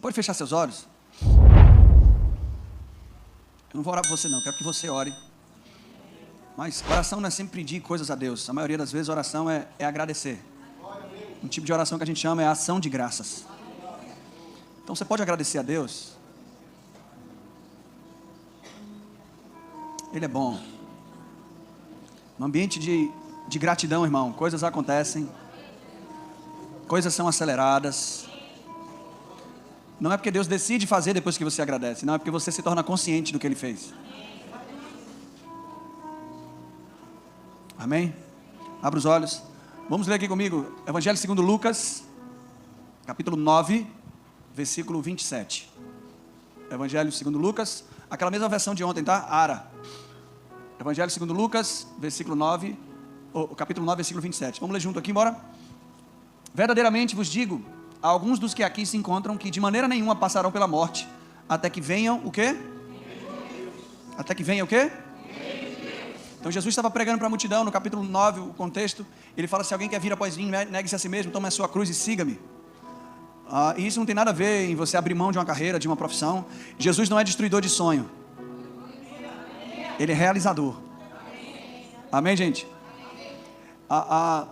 pode fechar seus olhos? Eu não vou orar por você não, quero que você ore. Mas oração não é sempre pedir coisas a Deus. A maioria das vezes oração é agradecer. Um tipo de oração que a gente chama é ação de graças. Então você pode agradecer a Deus. Ele é bom. No ambiente de gratidão, irmão, coisas acontecem. Coisas são aceleradas. Não é porque Deus decide fazer depois que você agradece. Não, é porque você se torna consciente do que Ele fez. Amém? Abra os olhos. Vamos ler aqui comigo. Evangelho segundo Lucas, capítulo 9, versículo 27. Evangelho segundo Lucas, aquela mesma versão de ontem, tá? Ara. Evangelho segundo Lucas, versículo 9, capítulo 9, versículo 27. Vamos ler junto aqui, bora? Verdadeiramente vos digo, a alguns dos que aqui se encontram, que de maneira nenhuma passarão pela morte, até que venham o quê? Até que venha o quê? Então Jesus estava pregando para a multidão, no capítulo 9, o contexto, ele fala, se alguém quer vir após mim, negue-se a si mesmo, tome a sua cruz e siga-me. E isso não tem nada a ver em você abrir mão de uma carreira, de uma profissão. Jesus não é destruidor de sonho. Ele é realizador. Amém, gente?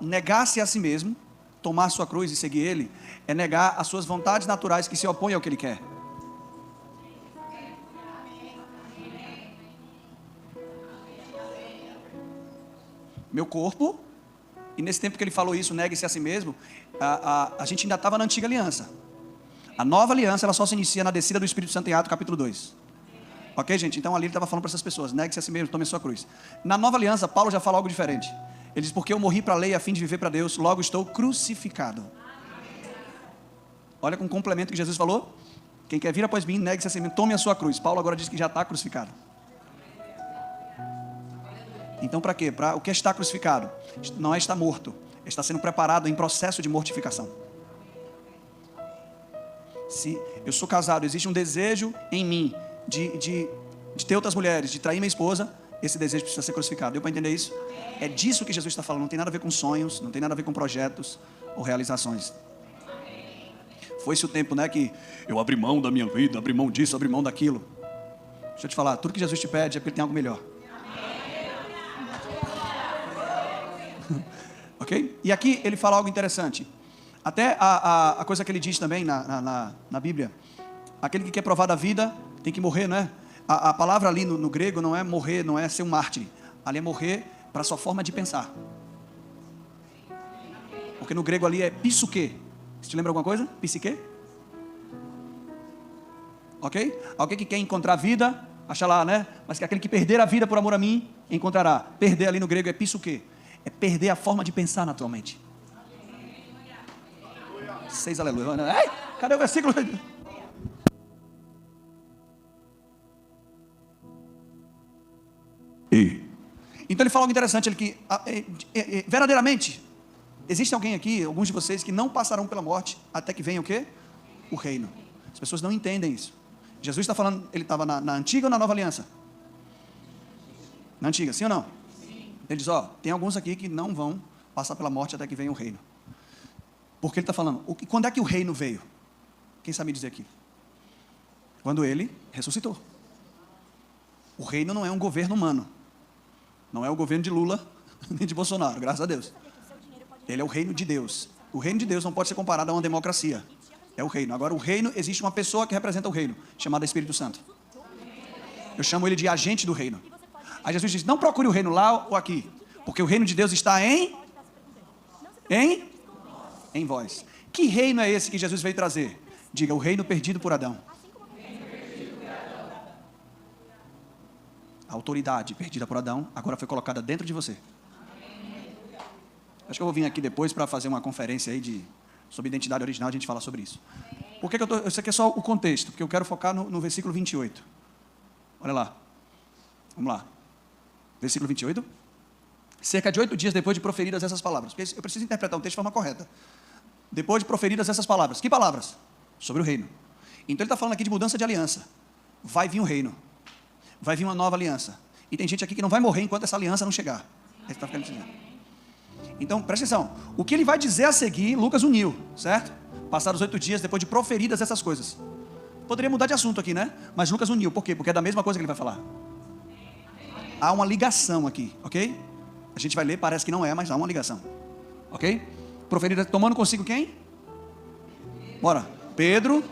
Negar-se a si mesmo, tomar a sua cruz e seguir Ele, é negar as suas vontades naturais que se opõem ao que Ele quer. Meu corpo, e nesse tempo que ele falou isso, negue-se a si mesmo, a gente ainda estava na antiga aliança. A nova aliança, ela só se inicia na descida do Espírito Santo em Atos capítulo 2. Ok, gente? Então ali ele estava falando para essas pessoas, negue-se a si mesmo, tome a sua cruz. Na nova aliança, Paulo já fala algo diferente. Ele diz, porque eu morri para a lei a fim de viver para Deus, logo estou crucificado. Olha com o complemento que Jesus falou. Quem quer vir após mim, negue-se a si mesmo, tome a sua cruz. Paulo agora diz que já está crucificado. Então para quê? O que está crucificado? Não é estar morto, está sendo preparado em processo de mortificação. Se eu sou casado, existe um desejo em mim de ter outras mulheres, de trair minha esposa, esse desejo precisa ser crucificado. Deu para entender isso? É disso que Jesus está falando, não tem nada a ver com sonhos, não tem nada a ver com projetos ou realizações. Foi-se o tempo, né, que eu abri mão da minha vida, abri mão disso, abri mão daquilo. Deixa eu te falar, tudo que Jesus te pede é porque Ele tem algo melhor. Ok? E aqui ele fala algo interessante. Até a coisa que ele diz também na Bíblia. Aquele que quer provar da vida tem que morrer, não é? A palavra ali no grego não é morrer, não é ser um mártir. Ali é morrer para a sua forma de pensar. Porque no grego ali é psuque. Você te lembra alguma coisa? Psique? Ok? Alguém que quer encontrar vida, acha lá, né? Mas que aquele que perder a vida por amor a mim, encontrará. Perder ali no grego é psuque. É perder a forma de pensar naturalmente. 6 aleluia. Ai, cadê o versículo? Então ele fala algo interessante, ele que verdadeiramente existe alguém aqui, alguns de vocês que não passarão pela morte até que venha o quê? O reino. As pessoas não entendem isso. Jesus está falando, ele estava na antiga ou na nova aliança? Na antiga, sim ou não? Sim. Ele diz, tem alguns aqui que não vão passar pela morte até que venha o reino. Porque ele está falando, quando é que o reino veio? Quem sabe dizer aqui? Quando ele ressuscitou. O reino não é um governo humano. Não é o governo de Lula, nem de Bolsonaro, graças a Deus. Ele é o reino de Deus. O reino de Deus não pode ser comparado a uma democracia. É o reino. Agora, o reino, existe uma pessoa que representa o reino, chamada Espírito Santo. Eu chamo ele de agente do reino. Aí Jesus diz, não procure o reino lá ou aqui, porque o reino de Deus está em vós. Que reino é esse que Jesus veio trazer? Diga, o reino perdido por Adão. A autoridade perdida por Adão agora foi colocada dentro de você. Acho que eu vou vir aqui depois para fazer uma conferência aí sobre identidade original, a gente fala sobre isso. Por que isso aqui é só o contexto, porque eu quero focar no versículo 28. Olha lá. Vamos lá. Versículo 28. Cerca de 8 dias depois de proferidas essas palavras. Porque eu preciso interpretar o texto de forma correta. Depois de proferidas essas palavras. Que palavras? Sobre o reino. Então ele está falando aqui de mudança de aliança. Vai vir o reino. Vai vir uma nova aliança. E tem gente aqui que não vai morrer enquanto essa aliança não chegar. Ele está ficando dizendo. Então, presta atenção. O que ele vai dizer a seguir, Lucas uniu, certo? Passaram os 8 dias depois de proferidas essas coisas. Poderia mudar de assunto aqui, né? Mas Lucas uniu. Por quê? Porque é da mesma coisa que ele vai falar. Há uma ligação aqui, ok? A gente vai ler, parece que não é, mas há uma ligação. Ok? Proferida, tomando consigo quem? Bora. Pedro.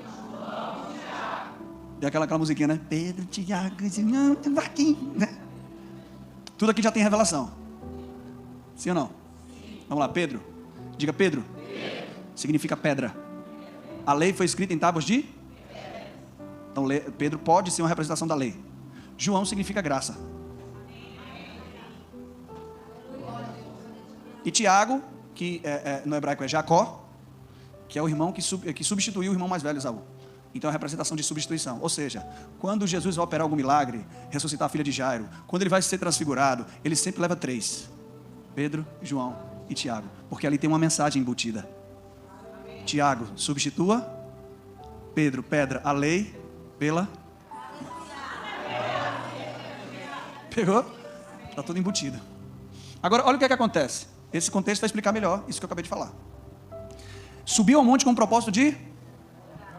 E aquela musiquinha, né? Pedro, Tiago, Marquinhos, né? Tudo aqui já tem revelação. Sim ou não? Vamos lá, Pedro. Diga Pedro. Significa pedra. A lei foi escrita em tábuas de? Então Pedro pode ser uma representação da lei. João significa graça. E Tiago, que no hebraico é Jacó, que é o irmão que substituiu o irmão mais velho, Esaú. Então é a representação de substituição. Ou seja, quando Jesus vai operar algum milagre, ressuscitar a filha de Jairo, quando ele vai ser transfigurado, ele sempre leva 3. Pedro, João e Tiago. Porque ali tem uma mensagem embutida. Tiago, substitua. Pedro, pedra, a lei pela... Pegou? Está tudo embutido. Agora, olha o que acontece. Esse contexto vai explicar melhor isso que eu acabei de falar. Subiu ao monte com o propósito de...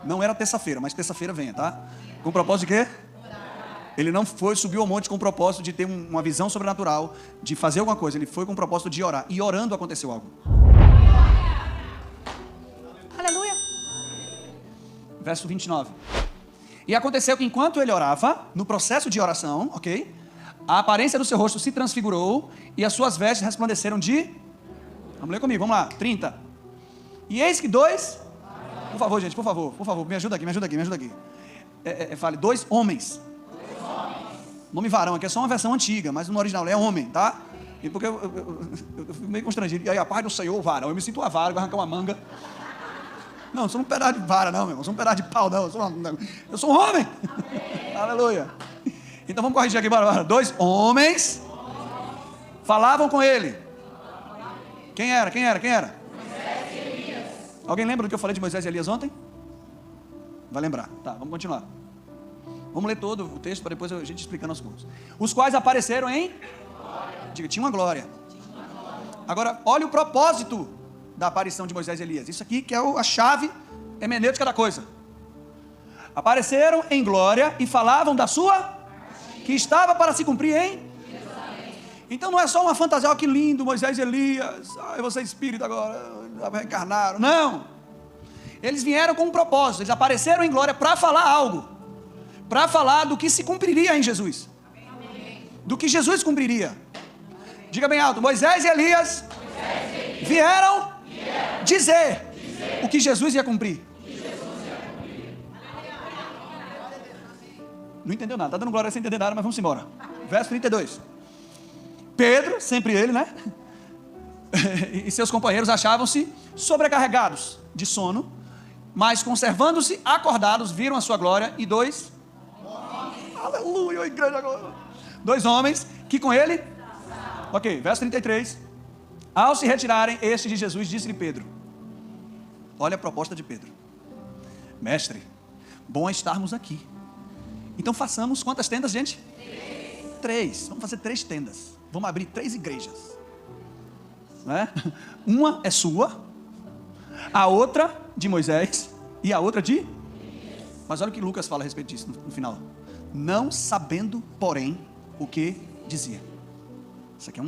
Não era terça-feira, mas terça-feira venha, tá? Com o propósito de quê? Ele não subiu ao monte com o propósito de ter uma visão sobrenatural, de fazer alguma coisa. Ele foi com o propósito de orar. E orando aconteceu algo. Aleluia. Verso 29. E aconteceu que enquanto ele orava, no processo de oração, ok? A aparência do seu rosto se transfigurou e as suas vestes resplandeceram de... Vamos ler comigo, vamos lá. 30. E eis que 2... Por favor, gente, por favor, me ajuda aqui. Fale, 2 homens. Nome varão aqui é só uma versão antiga, mas no original é homem, tá? E porque eu fico meio constrangido. E aí, a paz do Senhor, varão. Eu me sinto uma vara, vou arrancar uma manga. Não, eu sou um pedaço de vara, não, meu irmão. Eu sou um pedaço de pau, não. Eu sou um homem. Aleluia. Então vamos corrigir aqui, bora. 2 homens falavam com ele. Quem era? Alguém lembra do que eu falei de Moisés e Elias ontem? Vai lembrar. Tá, vamos continuar. Vamos ler todo o texto para depois a gente explicando aos poucos. Os quais apareceram em... Diga, tinha uma glória. Agora, olha o propósito da aparição de Moisés e Elias. Isso aqui que é a chave hermenêutica da coisa. Apareceram em glória e falavam da sua... Que estava para se cumprir em... Então não é só uma fantasia, oh, que lindo, Moisés e Elias, eu vou ser espírito agora, reencarnaram. Não, eles vieram com um propósito, eles apareceram em glória para falar algo, para falar do que se cumpriria em Jesus, do que Jesus cumpriria. Diga bem alto, Moisés e Elias vieram dizer o que Jesus ia cumprir. Não entendeu nada, está dando glória sem entender nada, mas vamos embora. Verso 32. Pedro, sempre ele, né? E seus companheiros achavam-se sobrecarregados de sono, mas conservando-se acordados, viram a sua glória e 2 homens. Aleluia, igreja agora. 2 homens que com ele... Ok, verso 33. Ao se retirarem estes de Jesus, disse-lhe Pedro. Olha a proposta de Pedro. Mestre, bom é estarmos aqui. Então façamos quantas tendas, gente? 3. Vamos fazer 3 tendas. Vamos abrir 3 igrejas, né? Uma é sua, a outra de Moisés e a outra de... Mas olha o que Lucas fala a respeito disso no final. Não sabendo, porém, o que dizia. Isso aqui é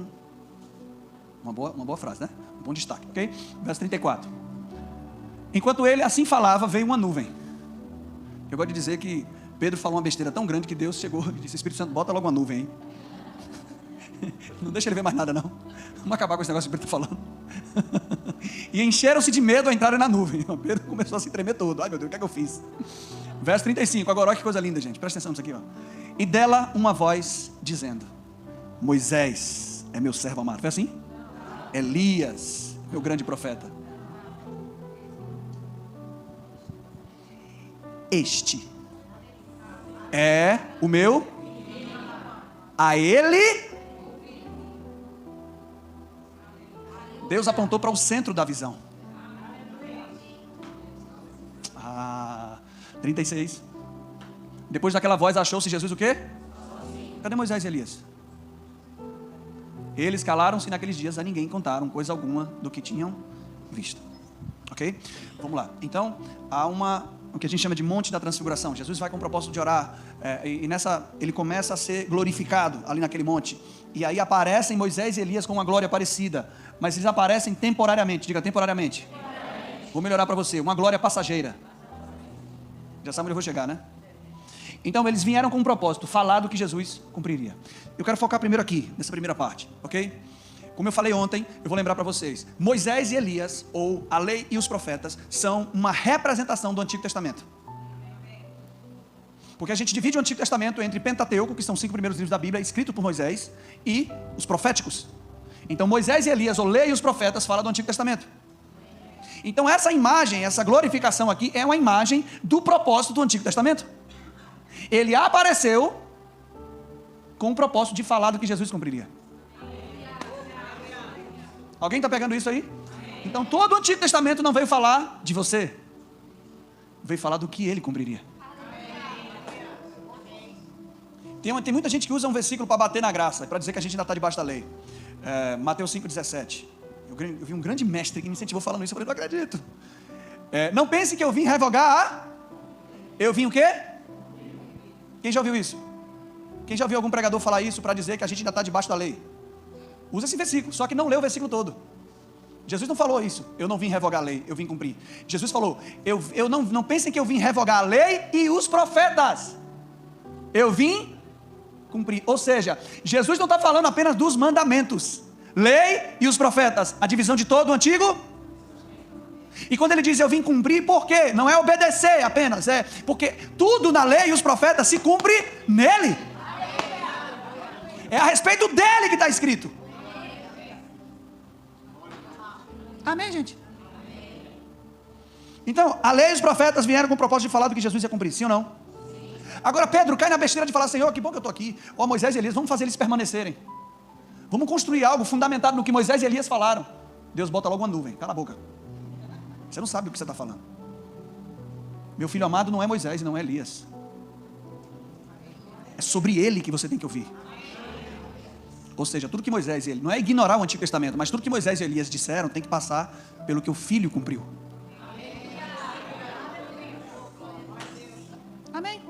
uma boa frase, né? Um bom destaque, ok? Verso 34. Enquanto ele assim falava, veio uma nuvem. Eu gosto de dizer que Pedro falou uma besteira tão grande que Deus chegou e disse, Espírito Santo, bota logo uma nuvem aí. Não deixa ele ver mais nada não. Vamos acabar com esse negócio que Pedro está falando. E encheram-se de medo ao entrarem na nuvem. Pedro começou a se tremer todo. Ai meu Deus, o que é que eu fiz? Verso 35, agora olha que coisa linda, gente. Presta atenção nisso aqui, ó. E dela uma voz dizendo, Moisés é meu servo amado. Foi assim? Elias, meu grande profeta. Este é o meu... A ele... Deus apontou para o centro da visão. 36. Depois daquela voz achou-se Jesus o quê? Cadê Moisés e Elias? Eles calaram-se naqueles dias, a ninguém contaram coisa alguma do que tinham visto. Ok? Vamos lá. Então, há uma o que a gente chama de Monte da Transfiguração. Jesus vai com o propósito de orar, e nessa ele começa a ser glorificado ali naquele monte. E aí aparecem Moisés e Elias com uma glória parecida, mas eles aparecem temporariamente. Diga temporariamente. Vou melhorar para você, uma glória passageira. Já sabe onde eu vou chegar, né? Então eles vieram com um propósito, falar do que Jesus cumpriria. Eu quero focar primeiro aqui, nessa primeira parte, ok? Como eu falei ontem, eu vou lembrar para vocês. Moisés e Elias, ou a lei e os profetas, são uma representação do Antigo Testamento. Porque a gente divide o Antigo Testamento entre Pentateuco, que são os 5 primeiros livros da Bíblia, escritos por Moisés, e os proféticos. Então Moisés e Elias, ou lei e os profetas, falam do Antigo Testamento. Então essa imagem, essa glorificação aqui, é uma imagem do propósito do Antigo Testamento. Ele apareceu com o propósito de falar do que Jesus cumpriria. Alguém está pegando isso aí? Então todo o Antigo Testamento não veio falar de você, veio falar do que ele cumpriria. Tem muita gente que usa um versículo para bater na graça, para dizer que a gente ainda está debaixo da lei. Mateus 5,17. Eu vi um grande mestre que me incentivou falando isso, eu falei, não acredito. Não pense que eu vim revogar eu vim o quê? Quem já ouviu isso? Quem já ouviu algum pregador falar isso para dizer que a gente ainda está debaixo da lei? Usa esse versículo, só que não leu o versículo todo. Jesus não falou isso, eu não vim revogar a lei, eu vim cumprir. Jesus falou, não pensem que eu vim revogar a lei e os profetas. Eu vim cumprir. Ou seja, Jesus não está falando apenas dos mandamentos, lei e os profetas, a divisão de todo o Antigo. E quando ele diz eu vim cumprir, por quê? Não é obedecer apenas, porque tudo na lei e os profetas se cumpre nele. É a respeito dele que está escrito. Amém, gente? Então, a lei e os profetas vieram com o propósito de falar do que Jesus ia cumprir, sim ou não? Agora Pedro cai na besteira de falar, Senhor, que bom que eu estou aqui. Ó, Moisés e Elias, vamos fazer eles permanecerem. Vamos construir algo fundamentado no que Moisés e Elias falaram. Deus bota logo uma nuvem, cala a boca. Você não sabe o que você está falando. Meu filho amado não é Moisés e não é Elias. É sobre ele que você tem que ouvir. Ou seja, tudo que Moisés e Elias, não é ignorar o Antigo Testamento, mas tudo que Moisés e Elias disseram tem que passar pelo que o filho cumpriu. Amém.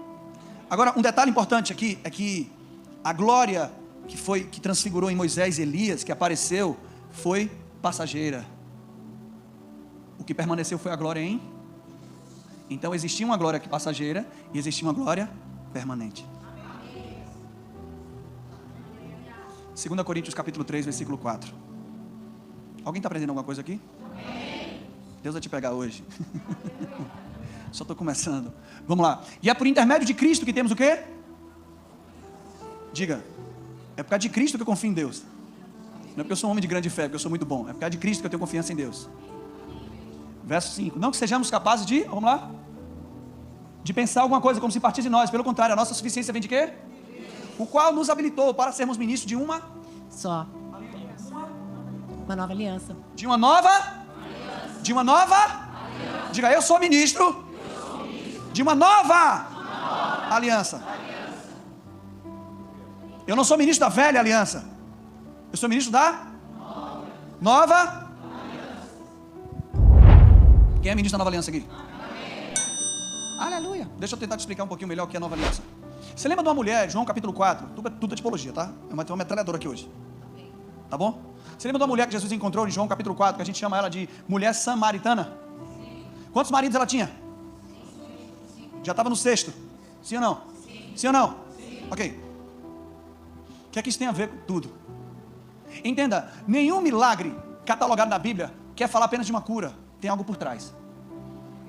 Agora, um detalhe importante aqui é que a glória que transfigurou em Moisés e Elias, que apareceu, foi passageira. O que permaneceu foi a glória em. Então existia uma glória passageira e existia uma glória permanente. 2 Coríntios capítulo 3, versículo 4. Alguém está aprendendo alguma coisa aqui? Deus vai te pegar hoje. Só estou começando. Vamos lá. E é por intermédio de Cristo que temos o quê? Diga. É por causa de Cristo que eu confio em Deus. Não é porque eu sou um homem de grande fé, porque eu sou muito bom. É por causa de Cristo que eu tenho confiança em Deus. Verso 5. Não que sejamos capazes de, vamos lá, de pensar alguma coisa como se partisse de nós. Pelo contrário, a nossa suficiência vem de quê? O qual nos habilitou para sermos ministros de uma só. Uma nova aliança. De uma nova aliança. De uma nova aliança. Diga, eu sou ministro de uma nova aliança. Eu não sou ministro da velha aliança. Eu sou ministro da nova aliança. Quem é ministro da nova aliança aqui? Aleluia. Deixa eu tentar te explicar um pouquinho melhor o que é a nova aliança. Você lembra de uma mulher, João capítulo 4? Tudo é tipologia, tá? Eu vou ter uma metralhadora aqui hoje. Tá bom? Você lembra de uma mulher que Jesus encontrou em João capítulo 4, que a gente chama ela de mulher samaritana? Quantos maridos ela tinha? Já estava no 6º. Sim ou não? Sim ou não? Ok. O que é que isso tem a ver com tudo? Entenda, nenhum milagre catalogado na Bíblia quer falar apenas de uma cura. Tem algo por trás.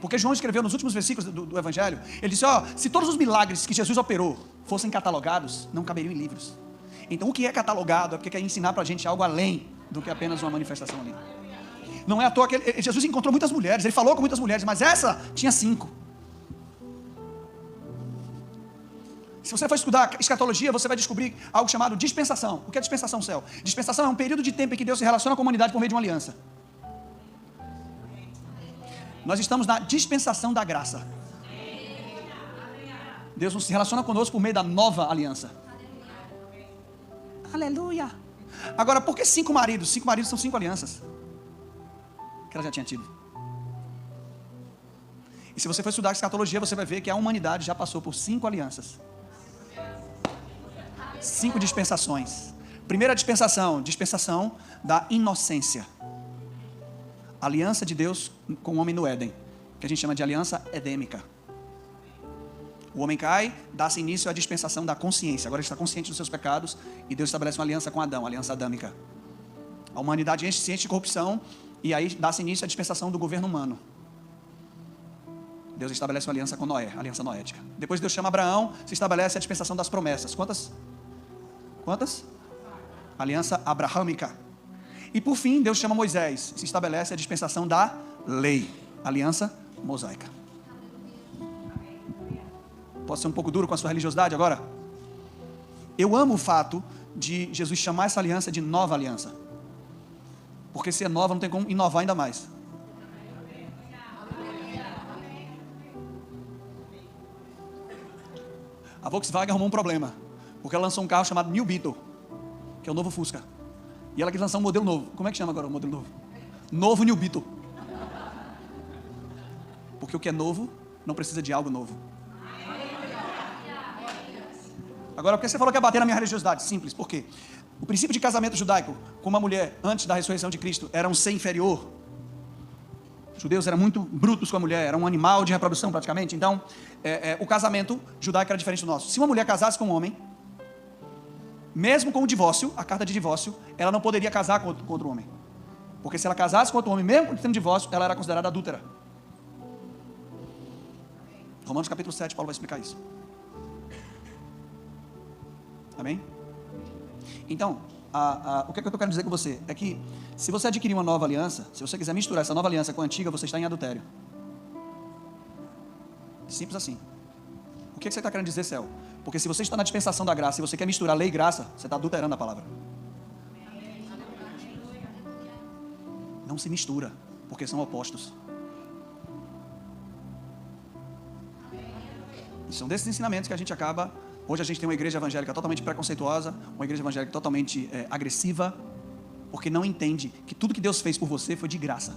Porque João escreveu nos últimos versículos do Evangelho, ele disse, se todos os milagres que Jesus operou fossem catalogados, não caberiam em livros. Então o que é catalogado é porque quer ensinar para a gente algo além do que apenas uma manifestação ali. Não é à toa que Jesus encontrou muitas mulheres, ele falou com muitas mulheres, mas essa tinha 5. Se você for estudar escatologia, você vai descobrir algo chamado dispensação. O que é dispensação, céu? Dispensação é um período de tempo em que Deus se relaciona com a humanidade por meio de uma aliança. Nós estamos na dispensação da graça. Deus se relaciona conosco por meio da nova aliança. Aleluia. Agora, por que 5 maridos? 5 maridos são 5 alianças que ela já tinha tido. E se você for estudar escatologia, você vai ver que a humanidade já passou por 5 alianças. 5 dispensações. Primeira dispensação, dispensação da inocência. Aliança de Deus com o homem no Éden, que a gente chama de aliança edêmica. O homem cai, dá-se início à dispensação da consciência. Agora ele está consciente dos seus pecados e Deus estabelece uma aliança com Adão, a aliança adâmica. A humanidade enche de corrupção e aí dá-se início à dispensação do governo humano. Deus estabelece uma aliança com Noé, a aliança noética. Depois Deus chama Abraão, se estabelece a dispensação das promessas. Quantas? Aliança abraâmica. E por fim, Deus chama Moisés, se estabelece a dispensação da lei, aliança mosaica. Posso ser um pouco duro com a sua religiosidade agora? Eu amo o fato de Jesus chamar essa aliança de nova aliança. Porque se é nova, não tem como inovar ainda mais. A Volkswagen arrumou um problema, porque ela lançou um carro chamado New Beetle, que é o novo Fusca. E ela quis lançar um modelo novo. Como é que chama agora o modelo novo? Novo New Beetle. Porque o que é novo, não precisa de algo novo. Agora, por que você falou que ia bater na minha religiosidade? Simples, por quê? O princípio de casamento judaico com uma mulher antes da ressurreição de Cristo era um ser inferior. Os judeus eram muito brutos com a mulher, era um animal de reprodução praticamente. Então, o casamento judaico era diferente do nosso. Se uma mulher casasse com um homem, mesmo com o divórcio, a carta de divórcio, ela não poderia casar com outro homem. Porque se ela casasse com outro homem, mesmo tendo divórcio, ela era considerada adúltera. Romanos capítulo 7, Paulo vai explicar isso. Amém? Então, o que eu quero dizer com você é que se você adquirir uma nova aliança, se você quiser misturar essa nova aliança com a antiga, você está em adultério. Simples assim. O que você está querendo dizer, Céu? Porque se você está na dispensação da graça e você quer misturar lei e graça, você está adulterando a palavra. Não se mistura, porque são opostos. E são desses ensinamentos que a gente acaba... Hoje a gente tem uma igreja evangélica totalmente preconceituosa, uma igreja evangélica totalmente agressiva, porque não entende que tudo que Deus fez por você foi de graça.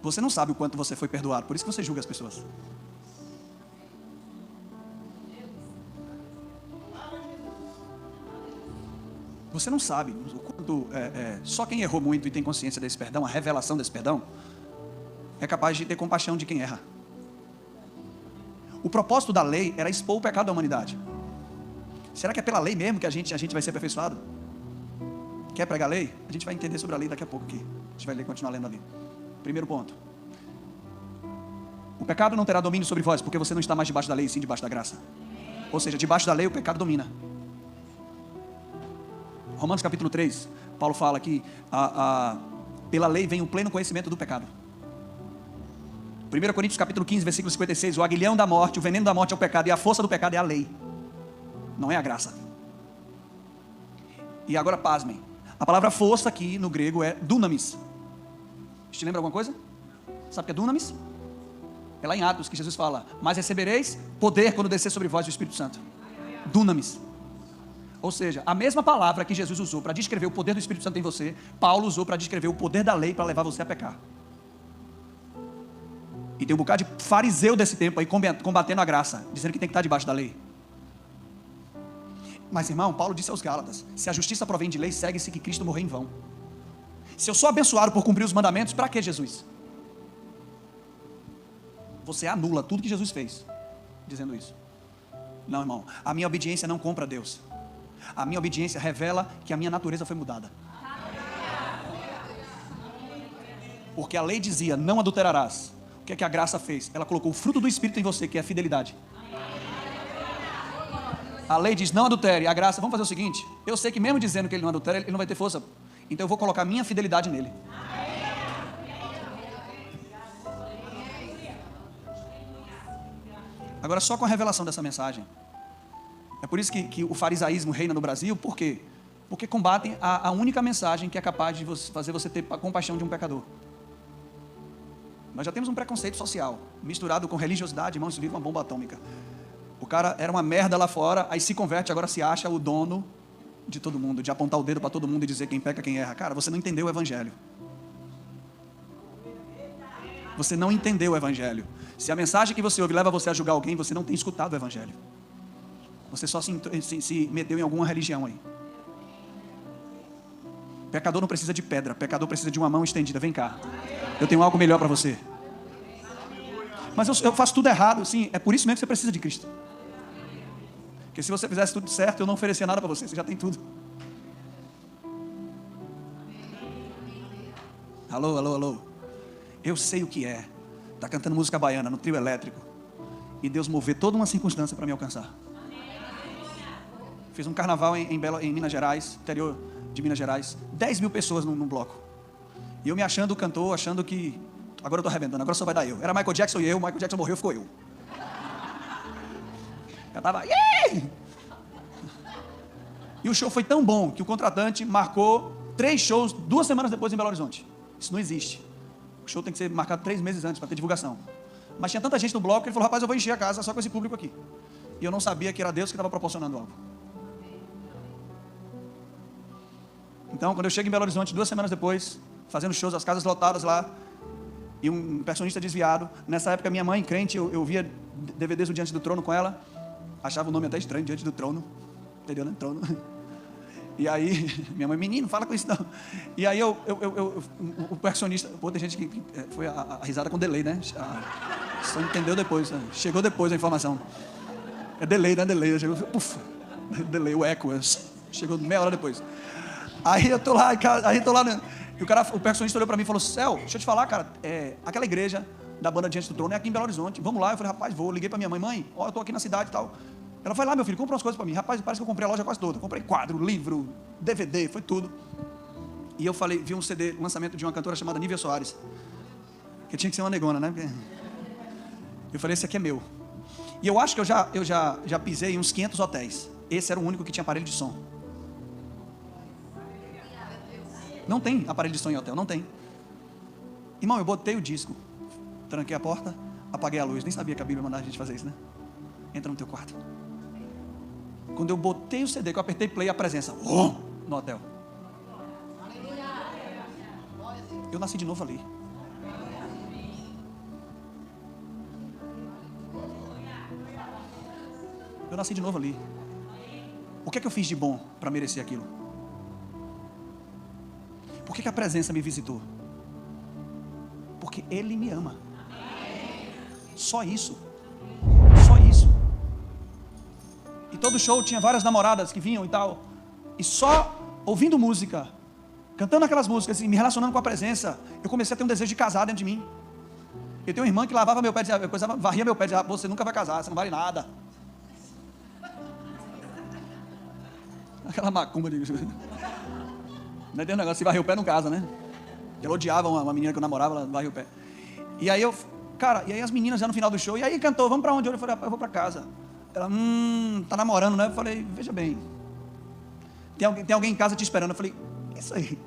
Você não sabe o quanto você foi perdoado, por isso que você julga as pessoas. Você não sabe o quanto só quem errou muito e tem consciência desse perdão, a revelação desse perdão, é capaz de ter compaixão de quem erra. O propósito da lei era expor o pecado da humanidade. Será que é pela lei mesmo que a gente vai ser aperfeiçoado? Quer pregar a lei? A gente vai entender sobre a lei daqui a pouco aqui. A gente vai continuar lendo ali. Primeiro ponto. O pecado não terá domínio sobre vós, porque você não está mais debaixo da lei, sim debaixo da graça. Ou seja, debaixo da lei o pecado domina. Romanos capítulo 3, Paulo fala que pela lei vem o pleno conhecimento do pecado. 1 Coríntios capítulo 15, versículo 56, o aguilhão da morte, o veneno da morte é o pecado, e a força do pecado é a lei, não é a graça. E agora pasmem, a palavra força aqui no grego é dunamis. Te lembra alguma coisa? Sabe o que é dunamis? É lá em Atos que Jesus fala, mas recebereis poder quando descer sobre vós o Espírito Santo. Dunamis. Ou seja, a mesma palavra que Jesus usou para descrever o poder do Espírito Santo em você, Paulo usou para descrever o poder da lei para levar você a pecar. E tem um bocado de fariseu desse tempo aí combatendo a graça, dizendo que tem que estar debaixo da lei. Mas irmão, Paulo disse aos Gálatas, se a justiça provém de lei, segue-se que Cristo morreu em vão. Se eu sou abençoado por cumprir os mandamentos, para que Jesus? Você anula tudo que Jesus fez, dizendo isso. Não, irmão, a minha obediência não compra Deus. A minha obediência revela que a minha natureza foi mudada. Porque a lei dizia, não adulterarás. O que é que a graça fez? Ela colocou o fruto do Espírito em você, que é a fidelidade. A lei diz, não adultere. A graça, vamos fazer o seguinte, eu sei que mesmo dizendo que ele não adultera, ele não vai ter força. Então eu vou colocar minha fidelidade nele. Agora só com a revelação dessa mensagem. É por isso que o farisaísmo reina no Brasil. Por quê? Porque combatem a única mensagem que é capaz de fazer você ter compaixão de um pecador. Nós já temos um preconceito social, misturado com religiosidade, irmão, isso vive uma bomba atômica. O cara era uma merda lá fora, aí se converte, agora se acha o dono de todo mundo, de apontar o dedo para todo mundo e dizer quem peca, quem erra. Cara, você não entendeu o evangelho. Você não entendeu o Evangelho. Se a mensagem que você ouve leva você a julgar alguém, você não tem escutado o Evangelho. Você só se meteu em alguma religião aí. Pecador não precisa de pedra, pecador precisa de uma mão estendida. Vem cá, eu tenho algo melhor para você. Mas eu faço tudo errado, sim. É por isso mesmo que você precisa de Cristo. Porque se você fizesse tudo certo, eu não oferecia nada para você. Você já tem tudo. Alô, alô, alô. Eu sei o que é. Tá cantando música baiana no trio elétrico e Deus mover toda uma circunstância para me alcançar. Fiz um carnaval em Minas Gerais, interior de Minas Gerais. 10 mil pessoas num bloco. E eu me achando cantor, achando que agora eu estou arrebentando, agora só vai dar eu. Era Michael Jackson e eu, Michael Jackson morreu, ficou eu. Eu tava... Yeah! E o show foi tão bom que o contratante marcou 3 shows 2 semanas depois em Belo Horizonte. Isso não existe. O show tem que ser marcado 3 meses antes para ter divulgação. Mas tinha tanta gente no bloco que ele falou, rapaz, eu vou encher a casa só com esse público aqui. E eu não sabia que era Deus que estava proporcionando algo. Então, quando eu chego em Belo Horizonte 2 semanas depois, fazendo shows, as casas lotadas lá, e um personista desviado. Nessa época, minha mãe, crente, eu via DVDs do Diante do Trono com ela. Achava o nome até estranho, Diante do Trono. Entendeu, né? Trono. E aí, minha mãe, menino, fala com isso não. E aí, o percussionista, pô, tem gente que foi a risada com delay, né? Só entendeu depois, né? Chegou depois a informação. É delay, né? Delay. Chegou, puf, delay, o eco. Chegou meia hora depois. Aí eu tô lá, né? E o percussionista olhou pra mim e falou, Céu, deixa eu te falar, cara, aquela igreja da banda Diante do Trono é aqui em Belo Horizonte. Vamos lá. Eu falei, rapaz, vou. Liguei pra minha mãe, ó, eu tô aqui na cidade e tal. Ela foi lá, meu filho, compra umas coisas para mim. Rapaz, parece que eu comprei a loja quase toda. Comprei quadro, livro, DVD, foi tudo. E eu falei, vi um CD, lançamento de uma cantora chamada Nívia Soares. Que tinha que ser uma negona, né? Eu falei, esse aqui é meu. E eu acho que eu já pisei em uns 500 hotéis. Esse era o único que tinha aparelho de som. Não tem aparelho de som em hotel, não tem. Irmão, eu botei o disco, tranquei a porta, apaguei a luz. Nem sabia que a Bíblia mandava a gente fazer isso, né? Entra no teu quarto. Quando eu botei o CD, que eu apertei play, a presença no hotel. Eu nasci de novo ali. Eu nasci de novo ali. O que é que eu fiz de bom para merecer aquilo? Por que a presença me visitou? Porque Ele me ama. Só isso. Só isso. E todo show tinha várias namoradas que vinham e tal. E só ouvindo música, cantando aquelas músicas e me relacionando com a presença, eu comecei a ter um desejo de casar dentro de mim. Eu tenho uma irmã que lavava meu pé, varria meu pé e dizia, você nunca vai casar, você não vale nada. Aquela macumba de... Não tem um negócio, se varrer o pé não casa, né? Ela odiava uma menina que eu namorava, ela varria o pé. E aí e aí as meninas já no final do show, e aí cantou, vamos pra onde? Eu falei, eu vou pra casa. Ela, tá namorando, né? Eu falei, veja bem, tem alguém em casa te esperando. Eu falei, isso aí.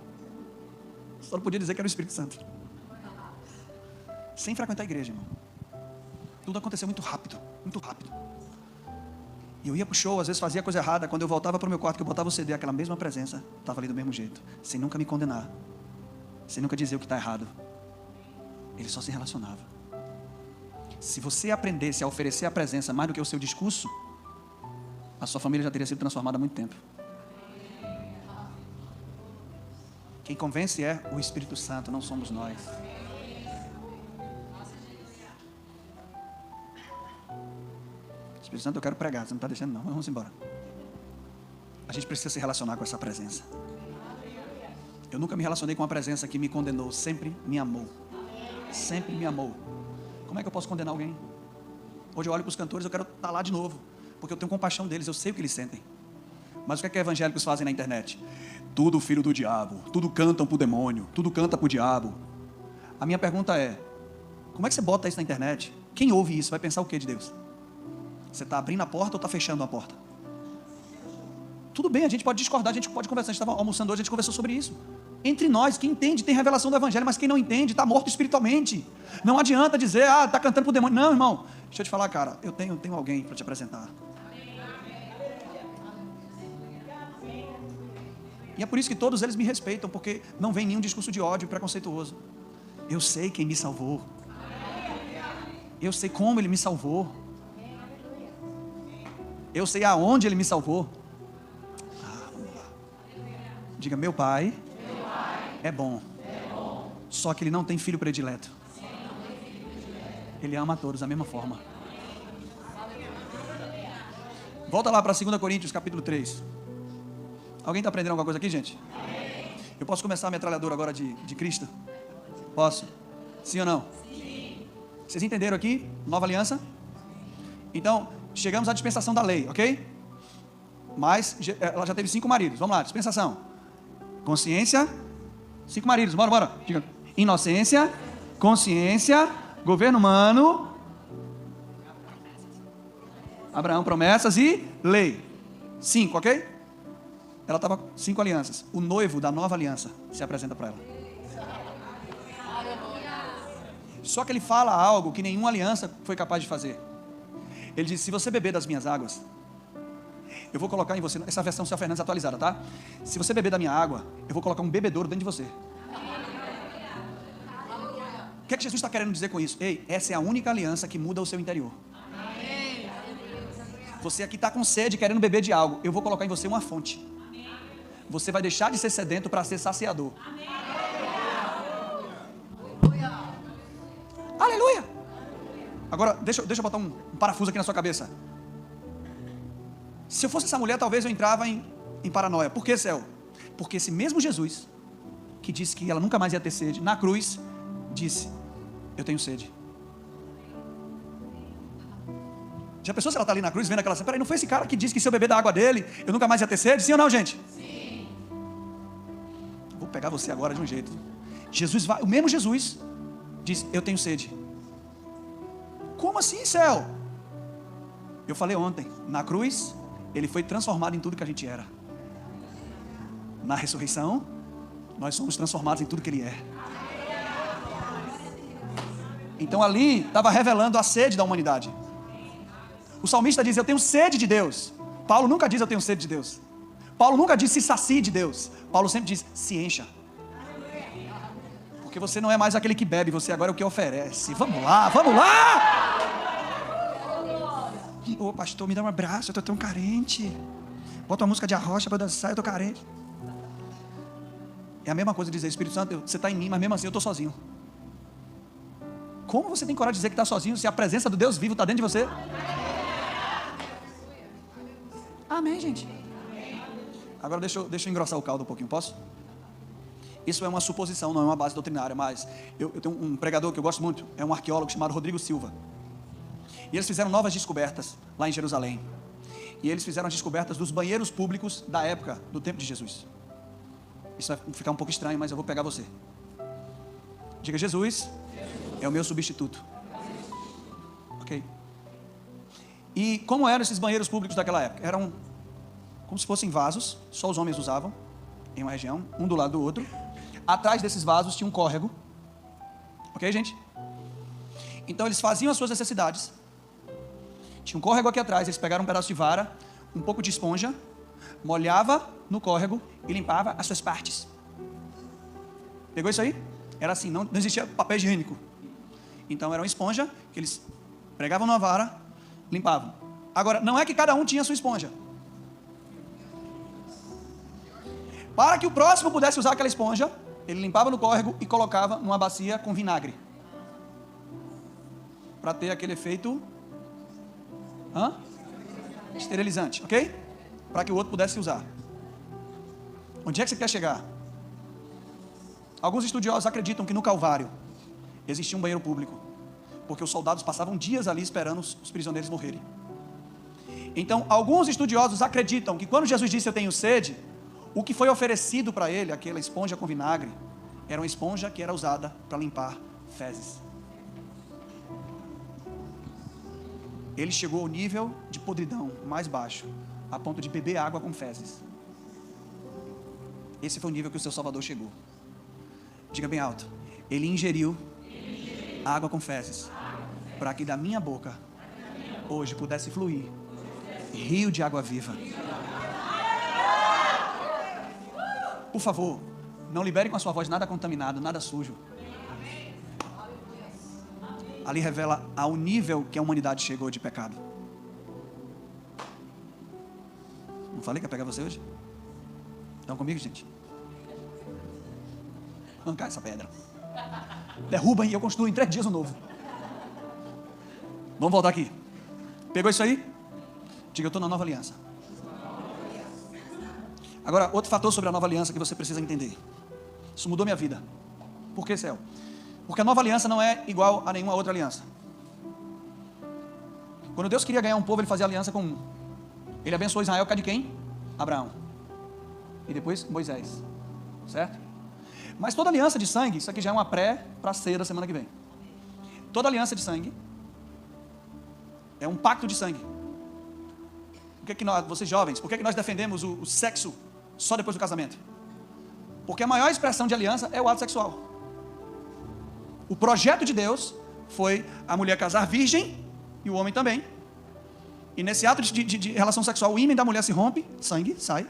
Só não podia dizer que era o Espírito Santo. Sem frequentar a igreja, irmão. Tudo aconteceu muito rápido, muito rápido. E eu ia pro show, às vezes fazia coisa errada. Quando eu voltava pro meu quarto, que eu botava o CD, aquela mesma presença, estava ali do mesmo jeito, sem nunca me condenar, sem nunca dizer o que está errado. Ele só se relacionava. Se você aprendesse a oferecer a presença mais do que o seu discurso, a sua família já teria sido transformada há muito tempo. Quem convence é o Espírito Santo, não somos nós. Espírito Santo, eu quero pregar, você não está deixando não, mas vamos embora. A gente precisa se relacionar com essa presença. Eu nunca me relacionei com uma presença que me condenou, sempre me amou. Sempre me amou. Como é que eu posso condenar alguém? Hoje eu olho para os cantores, eu quero estar lá de novo, porque eu tenho compaixão deles, eu sei o que eles sentem. Mas o que é que evangélicos fazem na internet? Tudo filho do diabo, tudo cantam para o demônio, tudo canta para o diabo. A minha pergunta é, como é que você bota isso na internet? Quem ouve isso vai pensar o que de Deus? Você está abrindo a porta ou está fechando a porta? Tudo bem, a gente pode discordar, a gente pode conversar. A gente estava almoçando hoje, a gente conversou sobre isso. Entre nós, quem entende tem revelação do Evangelho, mas quem não entende está morto espiritualmente. Não adianta dizer, está cantando para o demônio. Não, irmão, deixa eu te falar, cara, eu tenho alguém para te apresentar. E é por isso que todos eles me respeitam, porque não vem nenhum discurso de ódio preconceituoso. Eu sei quem me salvou. Eu sei como Ele me salvou. Eu sei aonde Ele me salvou. Vamos lá. Diga, meu pai é bom. Só que Ele não tem filho predileto. Ele ama a todos da mesma forma. Volta lá para 2 Coríntios capítulo 3. Alguém está aprendendo alguma coisa aqui, gente? Eu posso começar a metralhadora agora de Cristo? Posso? Sim ou não? Sim. Vocês entenderam aqui? Nova aliança? Então, chegamos à dispensação da lei, ok? Mas ela já teve 5 maridos. Vamos lá, dispensação. Consciência, 5 maridos, bora. Diga. Inocência, consciência, governo humano, Abraão, promessas e lei. 5, ok? Ela estava com 5 alianças. O noivo da nova aliança se apresenta para ela. Só que ele fala algo que nenhuma aliança foi capaz de fazer. Ele diz, se você beber das minhas águas, eu vou colocar em você, essa versão Sr. Fernandes atualizada, tá? Se você beber da minha água, eu vou colocar um bebedouro dentro de você. O que é que Jesus está querendo dizer com isso? Ei, essa é a única aliança que muda o seu interior. Você aqui está com sede, querendo beber de algo, eu vou colocar em você uma fonte. Você vai deixar de ser sedento para ser saciador. Aleluia! Agora, deixa eu botar um parafuso aqui na sua cabeça. Se eu fosse essa mulher, talvez eu entrava em paranoia. Por que, céu? Porque esse mesmo Jesus, que disse que ela nunca mais ia ter sede, na cruz, disse, eu tenho sede. Já pensou se ela está ali na cruz, vendo aquela cena? Peraí, não foi esse cara que disse que se eu beber da água dele, eu nunca mais ia ter sede? Sim ou não, gente? Sim. Vou pegar você agora de um jeito. Jesus vai, o mesmo Jesus, diz, eu tenho sede. Como assim, céu? Eu falei ontem, na cruz, ele foi transformado em tudo que a gente era. Na ressurreição, nós somos transformados em tudo que ele é. Então ali, estava revelando a sede da humanidade. O salmista diz, eu tenho sede de Deus. Paulo nunca diz, eu tenho sede de Deus. Paulo nunca diz, se sacie de Deus. Paulo sempre diz, se encha. Porque você não é mais aquele que bebe, você agora é o que oferece. Vamos lá! Ô pastor, me dá um abraço, eu estou tão carente. Bota uma música de arrocha para dançar, eu estou carente. É a mesma coisa dizer, Espírito Santo, você está em mim, mas mesmo assim eu estou sozinho. Como você tem coragem de dizer que está sozinho, se a presença do Deus vivo está dentro de você? Amém, gente. Agora deixa eu engrossar o caldo um pouquinho, posso? Isso é uma suposição, não é uma base doutrinária, mas eu tenho um pregador que eu gosto muito, é um arqueólogo chamado Rodrigo Silva. E eles fizeram novas descobertas lá em Jerusalém. E eles fizeram as descobertas dos banheiros públicos da época do tempo de Jesus. Isso vai ficar um pouco estranho, mas eu vou pegar você. Diga, Jesus é o meu substituto. Ok? E como eram esses banheiros públicos daquela época? Eram como se fossem vasos, só os homens usavam, em uma região, um do lado do outro. Atrás desses vasos tinha um córrego. Ok, gente? Então eles faziam as suas necessidades. Tinha um córrego aqui atrás, eles pegaram um pedaço de vara, um pouco de esponja, molhava no córrego e limpava as suas partes. Pegou isso aí? Era assim, não existia papel higiênico. Então era uma esponja que eles pregavam numa vara, limpavam. Agora, não é que cada um tinha a sua esponja. Para que o próximo pudesse usar aquela esponja, ele limpava no córrego e colocava numa bacia com vinagre. Para ter aquele efeito esterilizante, ok? Para que o outro pudesse usar. Onde é que você quer chegar? Alguns estudiosos acreditam que no Calvário existia um banheiro público, porque os soldados passavam dias ali esperando os prisioneiros morrerem. Então, alguns estudiosos acreditam que quando Jesus disse eu tenho sede, o que foi oferecido para ele, aquela esponja com vinagre, era uma esponja que era usada para limpar fezes. Ele chegou ao nível de podridão mais baixo, a ponto de beber água com fezes. Esse foi o nível que o seu Salvador chegou. Diga bem alto. Ele ingeriu água com fezes, para que da minha boca hoje pudesse fluir rio de água viva. Por favor, não libere com a sua voz nada contaminado, nada sujo. ali revela ao nível que a humanidade chegou de pecado. Não falei que ia pegar você hoje? Estão comigo, gente? Arrancar essa pedra. Derruba e eu construo em 3 dias um novo. Vamos voltar aqui. Pegou isso aí? Diga, eu estou na nova aliança. Agora, outro fator sobre a nova aliança que você precisa entender. Isso mudou minha vida. Por que, Céu? Porque a nova aliança não é igual a nenhuma outra aliança. Quando Deus queria ganhar um povo, Ele fazia aliança com um. Ele abençoou Israel por causa de quem? Abraão. E depois Moisés. Certo? Mas toda aliança de sangue, isso aqui já é uma pré para a ceia da semana que vem. Toda aliança de sangue é um pacto de sangue. Por que nós, vocês jovens, por que nós defendemos o sexo só depois do casamento? Porque a maior expressão de aliança é o ato sexual. O projeto de Deus foi a mulher casar virgem e o homem também. E nesse ato de relação sexual, o ímen da mulher se rompe, sangue sai,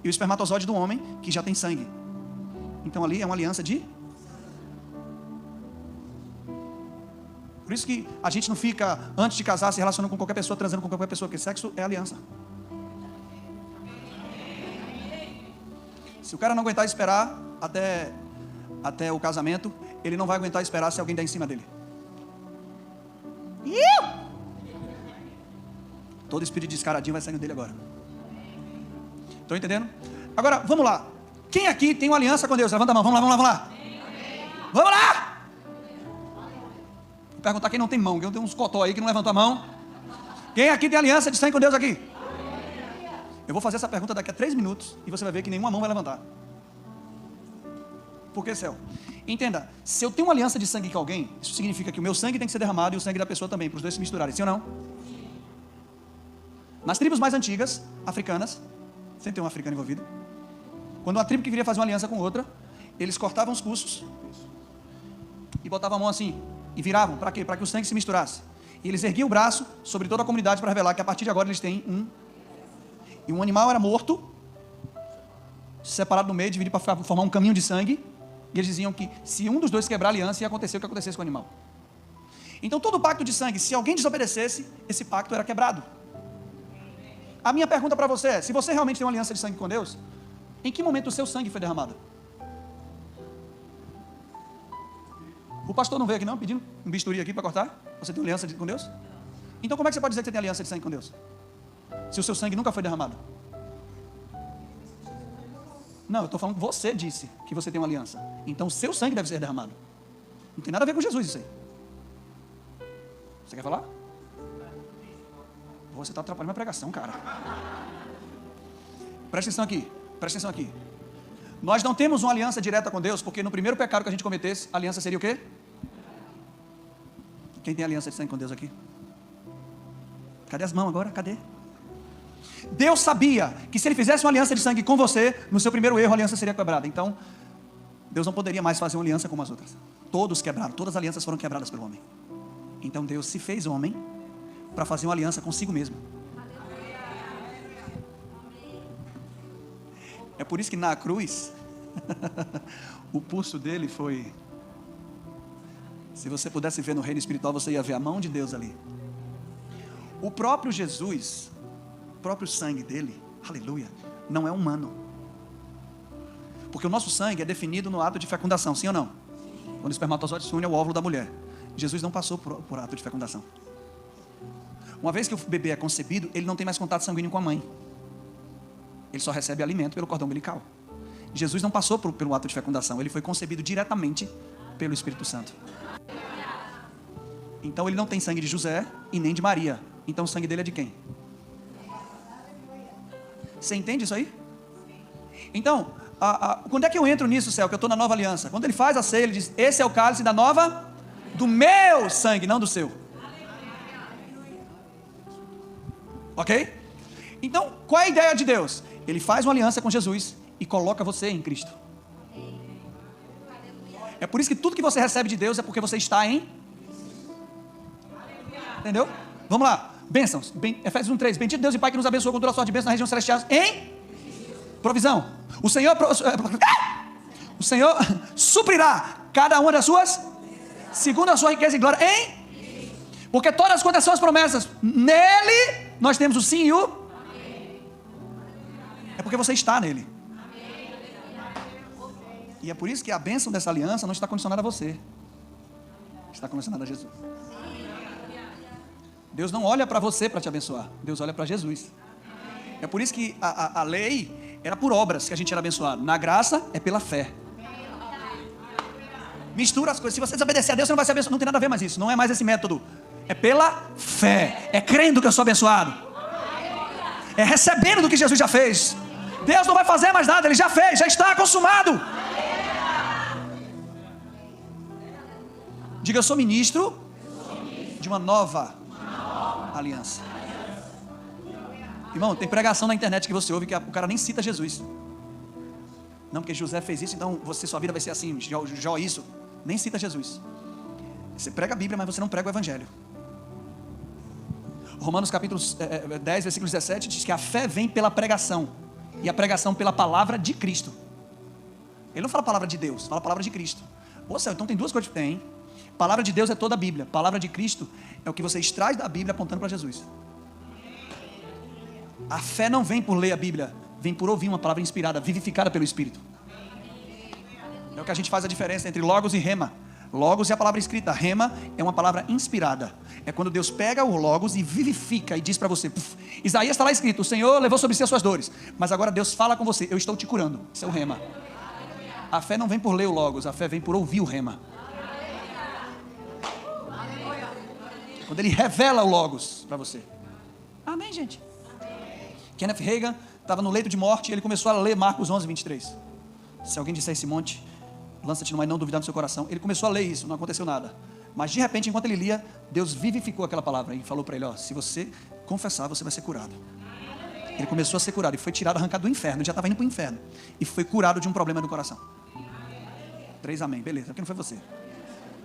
e o espermatozoide do homem, que já tem sangue. Então ali é uma aliança de... Por isso que a gente não fica, antes de casar, se relacionando com qualquer pessoa, transando com qualquer pessoa, porque sexo é aliança. Se o cara não aguentar esperar até o casamento, ele não vai aguentar esperar se alguém der em cima dele. Todo espírito descaradinho vai saindo dele agora. Estão entendendo? Agora, vamos lá. Quem aqui tem uma aliança com Deus? Levanta a mão, vamos lá. Vamos lá! Vou perguntar quem não tem mão, que eu tenho uns cotó aí que não levantou a mão. Quem aqui tem aliança de sangue com Deus aqui? Eu vou fazer essa pergunta daqui a 3 minutos e você vai ver que nenhuma mão vai levantar. Por que, Céu? Entenda, se eu tenho uma aliança de sangue com alguém, isso significa que o meu sangue tem que ser derramado e o sangue da pessoa também, para os dois se misturarem, sim ou não? Nas tribos mais antigas, africanas, sempre tem um africano envolvido, quando uma tribo que queria fazer uma aliança com outra, eles cortavam os pulsos e botavam a mão assim, e viravam, para quê? Para que o sangue se misturasse. E eles erguiam o braço sobre toda a comunidade para revelar que a partir de agora eles têm um... E um animal era morto, separado no meio, dividido para formar um caminho de sangue. E eles diziam que se um dos dois quebrar a aliança, ia acontecer o que acontecesse com o animal. Então todo pacto de sangue, se alguém desobedecesse, esse pacto era quebrado. A minha pergunta para você é, se você realmente tem uma aliança de sangue com Deus, em que momento o seu sangue foi derramado? O pastor não veio aqui não, pedindo um bisturi aqui para cortar? Você tem uma aliança com Deus? Então como é que você pode dizer que você tem aliança de sangue com Deus? Se o seu sangue nunca foi derramado? Não, eu estou falando que você disse que você tem uma aliança. Então o seu sangue deve ser derramado. Não tem nada a ver com Jesus isso aí. Você quer falar? Você está atrapalhando minha pregação, cara. Presta atenção aqui. Nós não temos uma aliança direta com Deus, porque no primeiro pecado que a gente cometesse, a aliança seria o quê? Quem tem aliança de sangue com Deus aqui? Cadê as mãos agora? Cadê? Deus sabia que se Ele fizesse uma aliança de sangue com você, no seu primeiro erro a aliança seria quebrada. Então, Deus não poderia mais fazer uma aliança como as outras. Todos quebraram, todas as alianças foram quebradas pelo homem. Então Deus se fez homem para fazer uma aliança consigo mesmo. É por isso que na cruz, o pulso dele foi... Se você pudesse ver no reino espiritual, você ia ver a mão de Deus ali. O próprio Jesus... O próprio sangue dele, aleluia, não é humano. Porque o nosso sangue é definido no ato de fecundação, sim ou não? Quando o espermatozoide se une ao óvulo da mulher. Jesus não passou por ato de fecundação. Uma vez que o bebê é concebido, ele não tem mais contato sanguíneo com a mãe. Ele só recebe alimento pelo cordão umbilical. Jesus não passou pelo ato de fecundação, ele foi concebido diretamente pelo Espírito Santo. Então ele não tem sangue de José e nem de Maria. Então o sangue dele é de quem? Você entende isso aí? Então, quando é que eu entro nisso, Céu? Que eu estou na nova aliança. Quando ele faz a ceia, ele diz, esse é o cálice da nova, do meu sangue, não do seu. Ok? Então, qual é a ideia de Deus? Ele faz uma aliança com Jesus e coloca você em Cristo. É por isso que tudo que você recebe de Deus é porque você está em... Entendeu? Vamos lá. Bênçãos, Efésios 1:3, bendito Deus e Pai que nos abençoou com toda a sorte de bênçãos nas regiões celestiais em provisão. O Senhor suprirá cada uma das suas, segundo a sua riqueza e glória, em Porque todas quantas são as promessas, nele nós temos o sim e o amém. É porque você está nele. Amém. E é por isso que a bênção dessa aliança não está condicionada a você, está condicionada a Jesus. Deus não olha para você para te abençoar, Deus olha para Jesus. É por isso que a lei era por obras que a gente era abençoado. Na graça é pela fé. Mistura as coisas. Se você desobedecer a Deus, você não vai ser abençoado. Não tem nada a ver mais isso. Não é mais esse método. É pela fé. É crendo que eu sou abençoado. É recebendo do que Jesus já fez. Deus não vai fazer mais nada. Ele já fez. Já está consumado. Diga, eu sou ministro de uma nova aliança. Irmão, tem pregação na internet que você ouve que o cara nem cita Jesus. Não, porque José fez isso, então sua vida vai ser assim, Jó isso. Nem cita Jesus. Você prega a Bíblia, mas você não prega o Evangelho. Romanos capítulo 10, versículo 17 diz que a fé vem pela pregação, e a pregação pela palavra de Cristo. Ele não fala a palavra de Deus, fala a palavra de Cristo. Poxa, então tem duas coisas que tem. Palavra de Deus é toda a Bíblia. Palavra de Cristo é o que você extrai da Bíblia apontando para Jesus. A fé não vem por ler a Bíblia, vem por ouvir uma palavra inspirada, vivificada pelo Espírito. É o que a gente faz a diferença entre logos e rema. Logos é a palavra escrita, rema é uma palavra inspirada. É quando Deus pega o logos e vivifica e diz para você, Isaías está lá escrito, o Senhor levou sobre si as suas dores, mas agora Deus fala com você, eu estou te curando. Isso é o rema. A fé não vem por ler o logos, a fé vem por ouvir o rema. Quando ele revela o logos para você. Amém, gente? Kenneth Hagin estava no leito de morte e ele começou a ler Marcos 11, 23. Se alguém disser esse monte, lança-te no mar e não duvidar no seu coração. Ele começou a ler isso, não aconteceu nada. Mas de repente, enquanto ele lia, Deus vivificou aquela palavra e falou para ele, se você confessar, você vai ser curado. Ele começou a ser curado e foi tirado, arrancado do inferno. Ele já estava indo para o inferno e foi curado de um problema do coração. 3 amém, beleza, porque não foi você.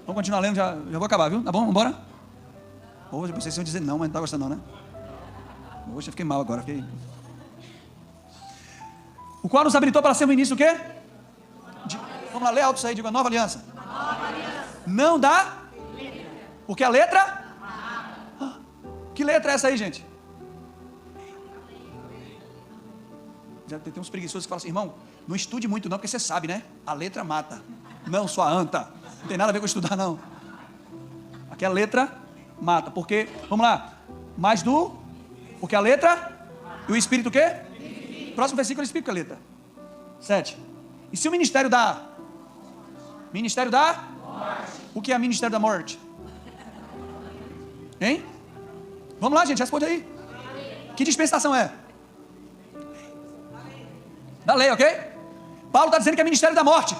Vamos continuar lendo, já vou acabar, viu? Tá bom? Vamos embora? Hoje vocês vão dizer não, mas não está gostando não, né? Hoje eu fiquei mal agora. O qual nos habilitou para ser o início do quê? Vamos lá, lê alto isso aí, diga nova aliança. Não dá? Porque a letra? Que letra é essa aí, gente? Já tem uns preguiçosos que falam assim, irmão, não estude muito não, porque você sabe, né? A letra mata. Não, sua anta. Não tem nada a ver com estudar, não. Aqui a letra mata, porque, vamos lá, porque a letra e o Espírito o quê? Próximo versículo ele explica a letra. 7. E se o ministério da morte. O que é o ministério da morte? Hein? Vamos lá, gente, responde aí. Que dispensação é? Da lei, ok? Paulo está dizendo que é ministério da morte.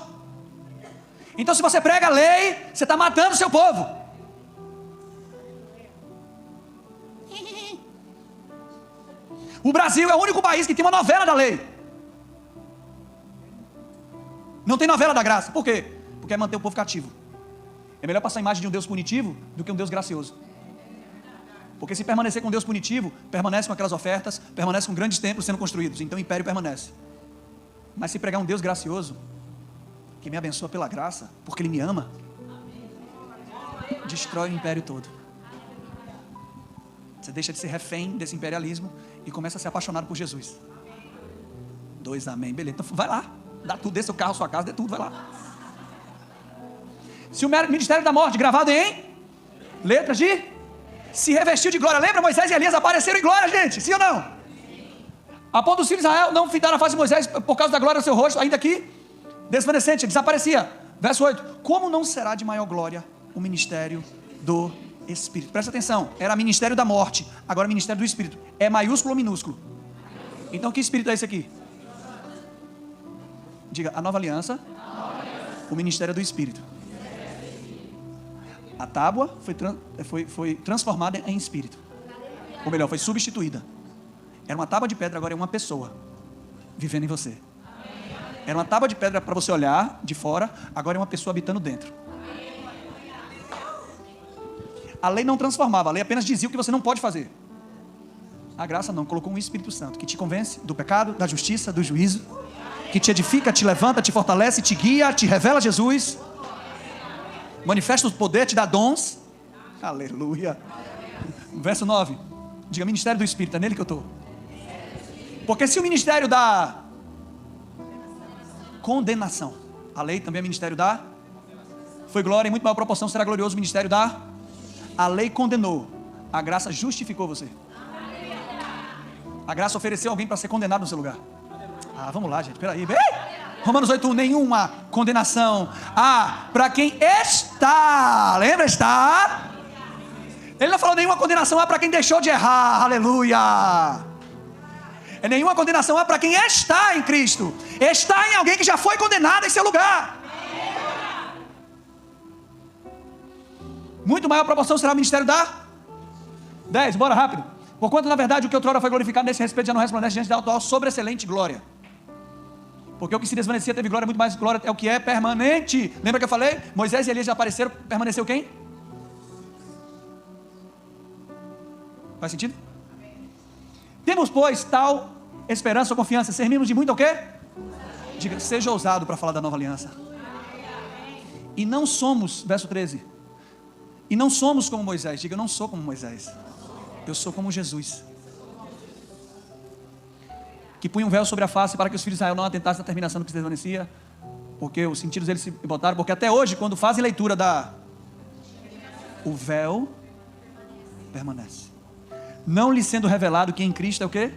Então se você prega a lei, você está matando o seu povo. O Brasil é o único país que tem uma novela da lei. Não tem novela da graça. Por quê? Porque é manter o povo cativo. É melhor passar a imagem de um Deus punitivo do que um Deus gracioso. Porque se permanecer com Deus punitivo, permanece com aquelas ofertas, permanece com grandes templos sendo construídos, então o império permanece. Mas se pregar um Deus gracioso, que me abençoa pela graça, porque Ele me ama, destrói o império todo. Você deixa de ser refém desse imperialismo e começa a ser apaixonado por Jesus. 2 amém, beleza, então vai lá, dá tudo, dê seu carro, sua casa, dê tudo, vai lá. Se o ministério da morte, gravado em letras de, se revestiu de glória. Lembra, Moisés e Elias apareceram em glória, gente, sim ou não? A ponto dos filhos de Israel não fintaram a face de Moisés por causa da glória do seu rosto, ainda que desvanecente, desaparecia. Verso 8, como não será de maior glória o ministério do Espírito? Presta atenção, era ministério da morte, agora ministério do Espírito. É maiúsculo ou minúsculo? Então que Espírito é esse aqui? Diga, a nova aliança, o ministério do Espírito. A tábua foi transformada em Espírito. Ou melhor, foi substituída. Era uma tábua de pedra, agora é uma pessoa vivendo em você. Era uma tábua de pedra para você olhar de fora, agora é uma pessoa habitando dentro. A lei não transformava, a lei apenas dizia o que você não pode fazer. A graça não, colocou um Espírito Santo que te convence do pecado, da justiça, do juízo, que te edifica, te levanta, te fortalece, te guia, te revela Jesus, manifesta o poder, te dá dons. Aleluia. Verso 9. Diga, ministério do Espírito, é nele que eu estou. Porque se o ministério da condenação, a lei também é ministério da, foi glória, em muito maior proporção será glorioso o ministério da, a lei condenou, a graça justificou você. A graça ofereceu alguém para ser condenado no seu lugar. Vamos lá, gente, peraí. Romanos 8:1, nenhuma condenação para quem está, lembra, está. Ele não falou nenhuma condenação para quem deixou de errar, aleluia. É nenhuma condenação para quem está em Cristo, está em alguém que já foi condenado em seu lugar. Muito maior proporção será o ministério da 10, bora rápido. Porquanto na verdade o que outrora foi glorificado nesse respeito já não resplandece diante da atual sobreexcelente glória. Porque o que se desvanecia teve glória, muito mais glória é o que é permanente. Lembra que eu falei? Moisés e Elias já apareceram, permaneceu quem? Faz sentido? Temos, pois, tal esperança ou confiança, sermos de muito o quê? Diga, seja ousado para falar da nova aliança. E não somos, verso 13, e não somos como Moisés. Diga, eu não sou como Moisés, eu sou como Jesus, que punha um véu sobre a face para que os filhos de Israel não atentassem na terminação do que se desvanecia, porque os sentidos deles se botaram, porque até hoje, quando fazem leitura o véu permanece, não lhe sendo revelado que em Cristo é o quê?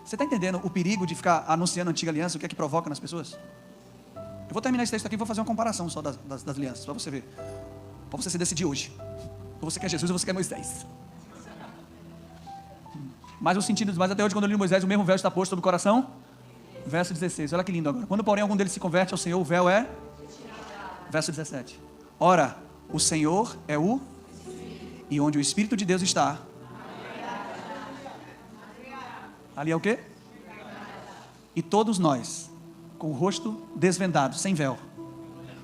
Você está entendendo o perigo de ficar anunciando a antiga aliança, o que é que provoca nas pessoas? Eu vou terminar esse texto aqui e vou fazer uma comparação só das alianças, para você ver, para você se decidir hoje, ou você quer Jesus ou você quer Moisés. Mas os sentidos, mas até hoje quando eu li Moisés, o mesmo véu está posto sobre o coração. Verso 16, olha que lindo agora. Quando porém algum deles se converte ao Senhor, o véu é? Verso 17. Ora, o Senhor é o? E onde o Espírito de Deus está, ali é o quê? E todos nós, com o rosto desvendado, sem véu,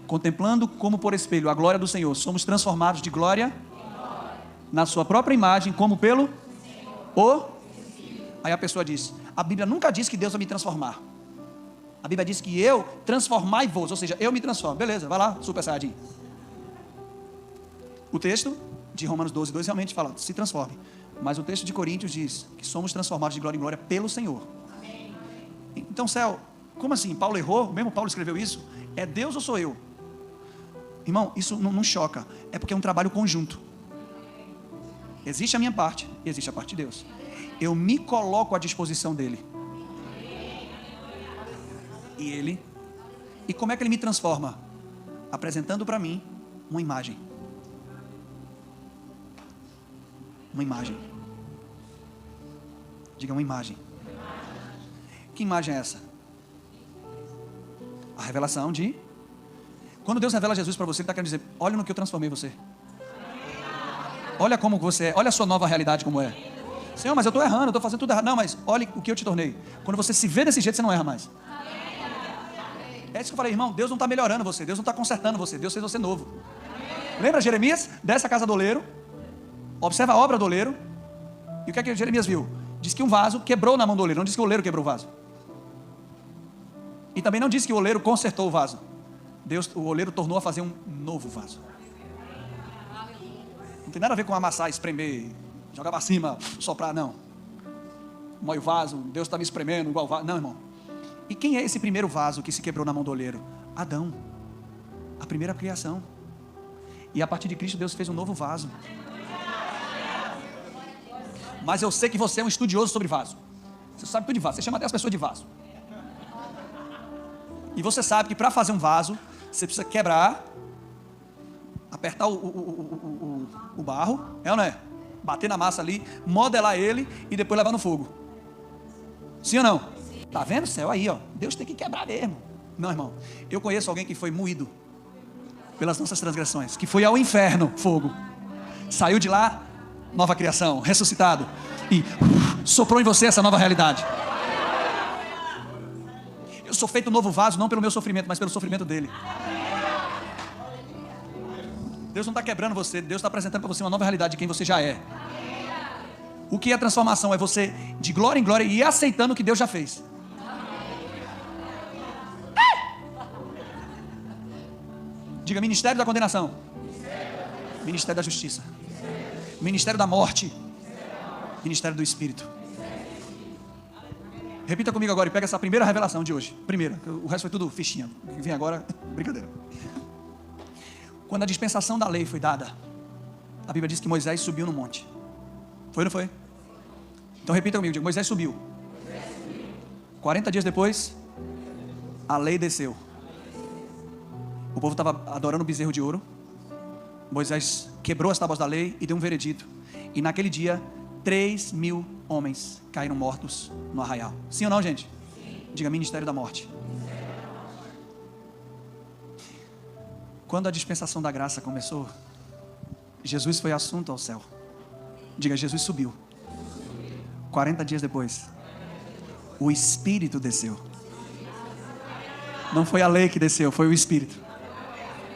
contemplando como por espelho a glória do Senhor, somos transformados de glória na sua própria imagem, como pelo Aí a pessoa diz, a Bíblia nunca diz que Deus vai me transformar. A Bíblia diz que eu transformai-vos, ou seja, eu me transformo. Beleza, vai lá, super saiyajin. O texto de Romanos 12:2 realmente fala, se transforme. Mas o texto de Coríntios diz que somos transformados de glória em glória pelo Senhor. Amém. Então, Céu, como assim? Paulo errou? O mesmo Paulo escreveu isso? É Deus ou sou eu? Irmão, isso não choca. É porque é um trabalho conjunto. Existe a minha parte e existe a parte de Deus. Eu me coloco à disposição dele. E como é que ele me transforma? Apresentando para mim uma imagem. Uma imagem. Diga, uma imagem. Que imagem é essa? A revelação de... Quando Deus revela Jesus para você, Ele está querendo dizer, olha no que eu transformei você. Olha como você é, olha a sua nova realidade como é. Senhor, mas eu estou errando, eu estou fazendo tudo errado. Não, mas olha o que eu te tornei. Quando você se vê desse jeito, você não erra mais. É isso que eu falei, irmão, Deus não está melhorando você, Deus não está consertando você, Deus fez você novo. Lembra Jeremias? Desce a casa do oleiro, observa a obra do oleiro, e o que é que Jeremias viu? Diz que um vaso quebrou na mão do oleiro, não diz que o oleiro quebrou o vaso. E também não diz que o oleiro consertou o vaso. O oleiro tornou a fazer um novo vaso. Não tem nada a ver com amassar, espremer, jogar para cima, soprar, não. Moe o vaso, Deus está me espremendo igual vaso. Não, irmão. E quem é esse primeiro vaso que se quebrou na mão do oleiro? Adão. A primeira criação. E a partir de Cristo Deus fez um novo vaso. Mas eu sei que você é um estudioso sobre vaso. Você sabe tudo de vaso, você chama até as pessoas de vaso. E você sabe que para fazer um vaso, você precisa quebrar, apertar o barro, é ou não é? Bater na massa ali, modelar ele e depois levar no fogo. Sim ou não? Sim. Tá vendo o céu aí, ó? Deus tem que quebrar mesmo. Não, irmão. Eu conheço alguém que foi moído pelas nossas transgressões, que foi ao inferno, fogo. Saiu de lá, nova criação, ressuscitado. E soprou em você essa nova realidade. Eu sou feito um novo vaso, não pelo meu sofrimento, mas pelo sofrimento dele. Deus não está quebrando você, Deus está apresentando para você uma nova realidade de quem você já é. O que é transformação? É você de glória em glória e aceitando o que Deus já fez. Diga, ministério da condenação. Ministério da justiça. Ministério da morte. Ministério do Espírito. Repita comigo agora e pega essa primeira revelação de hoje. Primeira, o resto foi tudo fichinha. O que vem agora, brincadeira. Quando a dispensação da lei foi dada, a Bíblia diz que Moisés subiu no monte. Foi ou não foi? Então repita comigo, diga, Moisés subiu. 40 dias depois, a lei desceu. O povo estava adorando o bezerro de ouro. Moisés quebrou as tábuas da lei e deu um veredito. E naquele dia, 3.000 homens caíram mortos no arraial. Sim ou não, gente? Sim. Diga, ministério da morte. Quando a dispensação da graça começou, Jesus foi assunto ao céu. Diga, Jesus subiu. 40 dias depois, o Espírito desceu. Não foi a lei que desceu, foi o Espírito.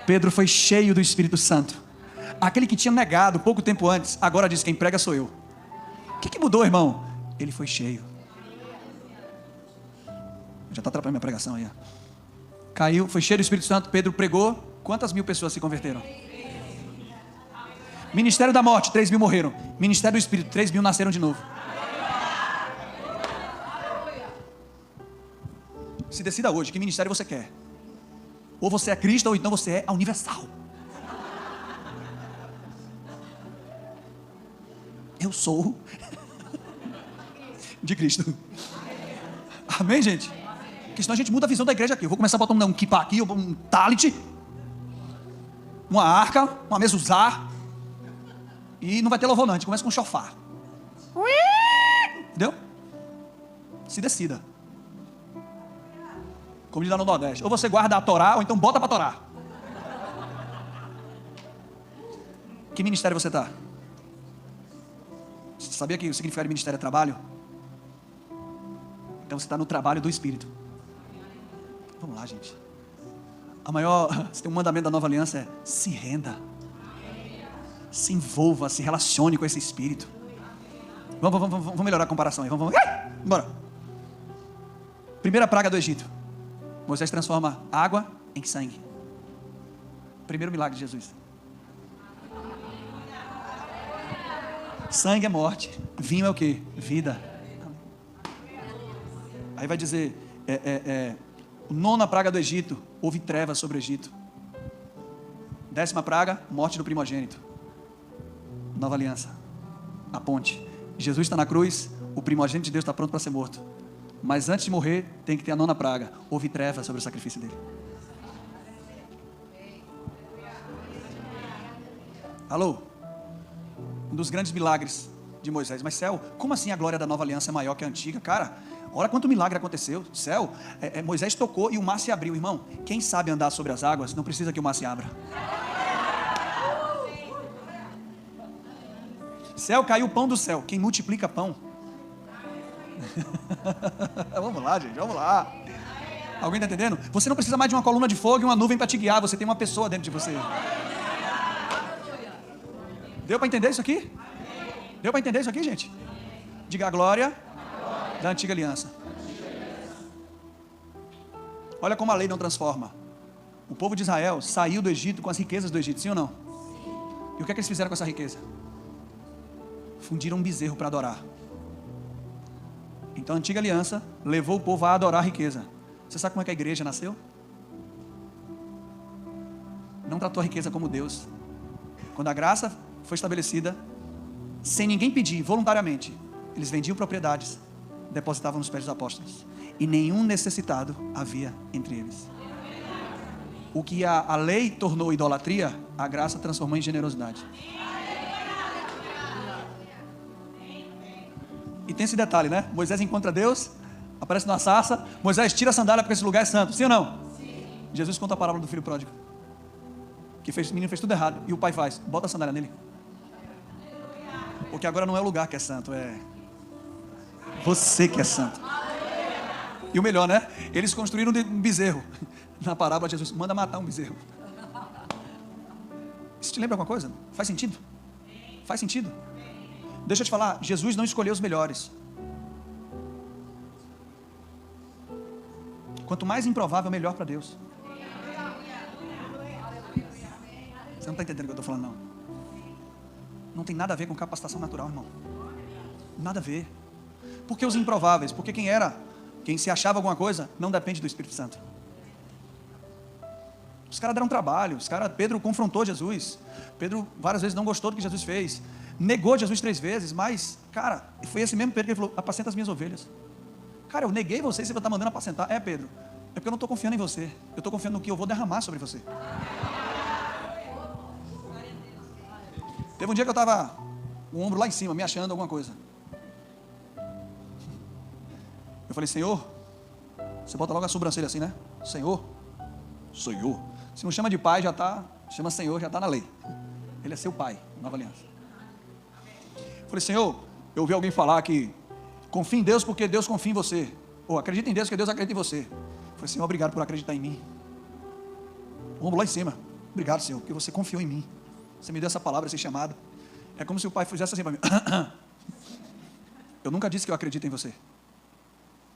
Pedro foi cheio do Espírito Santo. Aquele que tinha negado pouco tempo antes, agora diz, quem prega sou eu. O que mudou, irmão? Ele foi cheio. Já está atrapalhando minha pregação aí. Caiu, foi cheio do Espírito Santo. Pedro pregou. Quantas mil pessoas se converteram? Ministério da morte, 3.000 morreram. Ministério do Espírito, 3.000 nasceram de novo. Se decida hoje, que ministério você quer? Ou você é Cristo, ou então você é a universal. Eu sou de Cristo. Amém, gente? Porque senão a gente muda a visão da igreja aqui. Eu vou começar a botar um kippah aqui, um talit, uma arca, uma mezuzá, e não vai ter louvor não, a gente começa com um chofar. Entendeu? Se decida. Como diz lá no Nordeste, ou você guarda a Torá, ou então bota para Torá. Que ministério você está? Você sabia que o significado de ministério é trabalho? Então você está no trabalho do Espírito. Vamos lá, gente. Se tem um mandamento da nova aliança é: se renda, se envolva, se relacione com esse Espírito. Vamos melhorar a comparação aí. Vamos. Bora. Primeira praga do Egito. Moisés transforma água em sangue. Primeiro milagre de Jesus. Sangue é morte, vinho é o que? Vida. Aí vai dizer, nona praga do Egito, houve trevas sobre o Egito. 10ª praga, morte do primogênito. Nova aliança, a ponte. Jesus está na cruz, o primogênito de Deus está pronto para ser morto. Mas antes de morrer, tem que ter a nona praga, houve trevas sobre o sacrifício dele. Alô? Um dos grandes milagres de Moisés. Mas céu, como assim a glória da nova aliança é maior que a antiga? Cara, olha quanto milagre aconteceu. Céu, Moisés tocou e o mar se abriu. Irmão, quem sabe andar sobre as águas, não precisa que o mar se abra. Céu, caiu o pão do céu. Quem multiplica pão? Vamos lá, gente, vamos lá. Alguém está entendendo? Você não precisa mais de uma coluna de fogo e uma nuvem para te guiar. Você tem uma pessoa dentro de você. Deu para entender isso aqui? Deu para entender isso aqui, gente? Diga a glória da antiga aliança. Olha como a lei não transforma. O povo de Israel saiu do Egito com as riquezas do Egito, sim ou não? E o que é que eles fizeram com essa riqueza? Fundiram um bezerro para adorar. Então a antiga aliança levou o povo a adorar a riqueza. Você sabe como é que a igreja nasceu? Não tratou a riqueza como Deus. Quando a graça foi estabelecida, sem ninguém pedir, voluntariamente, eles vendiam propriedades, depositavam nos pés dos apóstolos, e nenhum necessitado havia entre eles. O que a lei tornou idolatria, a graça transformou em generosidade. E tem esse detalhe, né? Moisés encontra Deus, aparece numa sarça, Moisés tira a sandália porque esse lugar é santo, sim ou não? Sim. Jesus conta a parábola do filho pródigo, que o menino fez tudo errado, e o pai faz, bota a sandália nele. Porque agora não é o lugar que é santo, é você que é santo. E o melhor, né? Eles construíram um bezerro. Na parábola, Jesus manda matar um bezerro. Isso te lembra alguma coisa? Faz sentido? Faz sentido? Deixa eu te falar, Jesus não escolheu os melhores. Quanto mais improvável, melhor para Deus. Você não está entendendo o que eu estou falando, não. não tem nada a ver com capacitação natural, irmão. Nada a ver. Por que os improváveis? Porque quem se achava alguma coisa, não depende do Espírito Santo. Os caras deram trabalho, Pedro confrontou Jesus. Pedro várias vezes não gostou do que Jesus fez. Negou Jesus 3 vezes, mas, cara, foi esse mesmo Pedro que ele falou: apacenta as minhas ovelhas. Cara, eu neguei você e você está mandando apacentar. É, Pedro, é porque eu não estou confiando em você. Eu estou confiando no que eu vou derramar sobre você. Teve um dia que eu estava com o ombro lá em cima, me achando alguma coisa. Eu falei: Senhor, você bota logo a sobrancelha assim, né? Senhor. Se não chama de pai, chama Senhor, já está na lei. Ele é seu pai, nova aliança. Eu falei: Senhor, eu ouvi alguém falar que confia em Deus porque Deus confia em você. Ou acredita em Deus porque Deus acredita em você. Eu falei: Senhor, obrigado por acreditar em mim. O ombro lá em cima. Obrigado, Senhor, porque você confiou em mim. Você me deu essa palavra, esse chamado. É como se o pai fizesse assim para mim. Eu nunca disse que eu acredito em você. Eu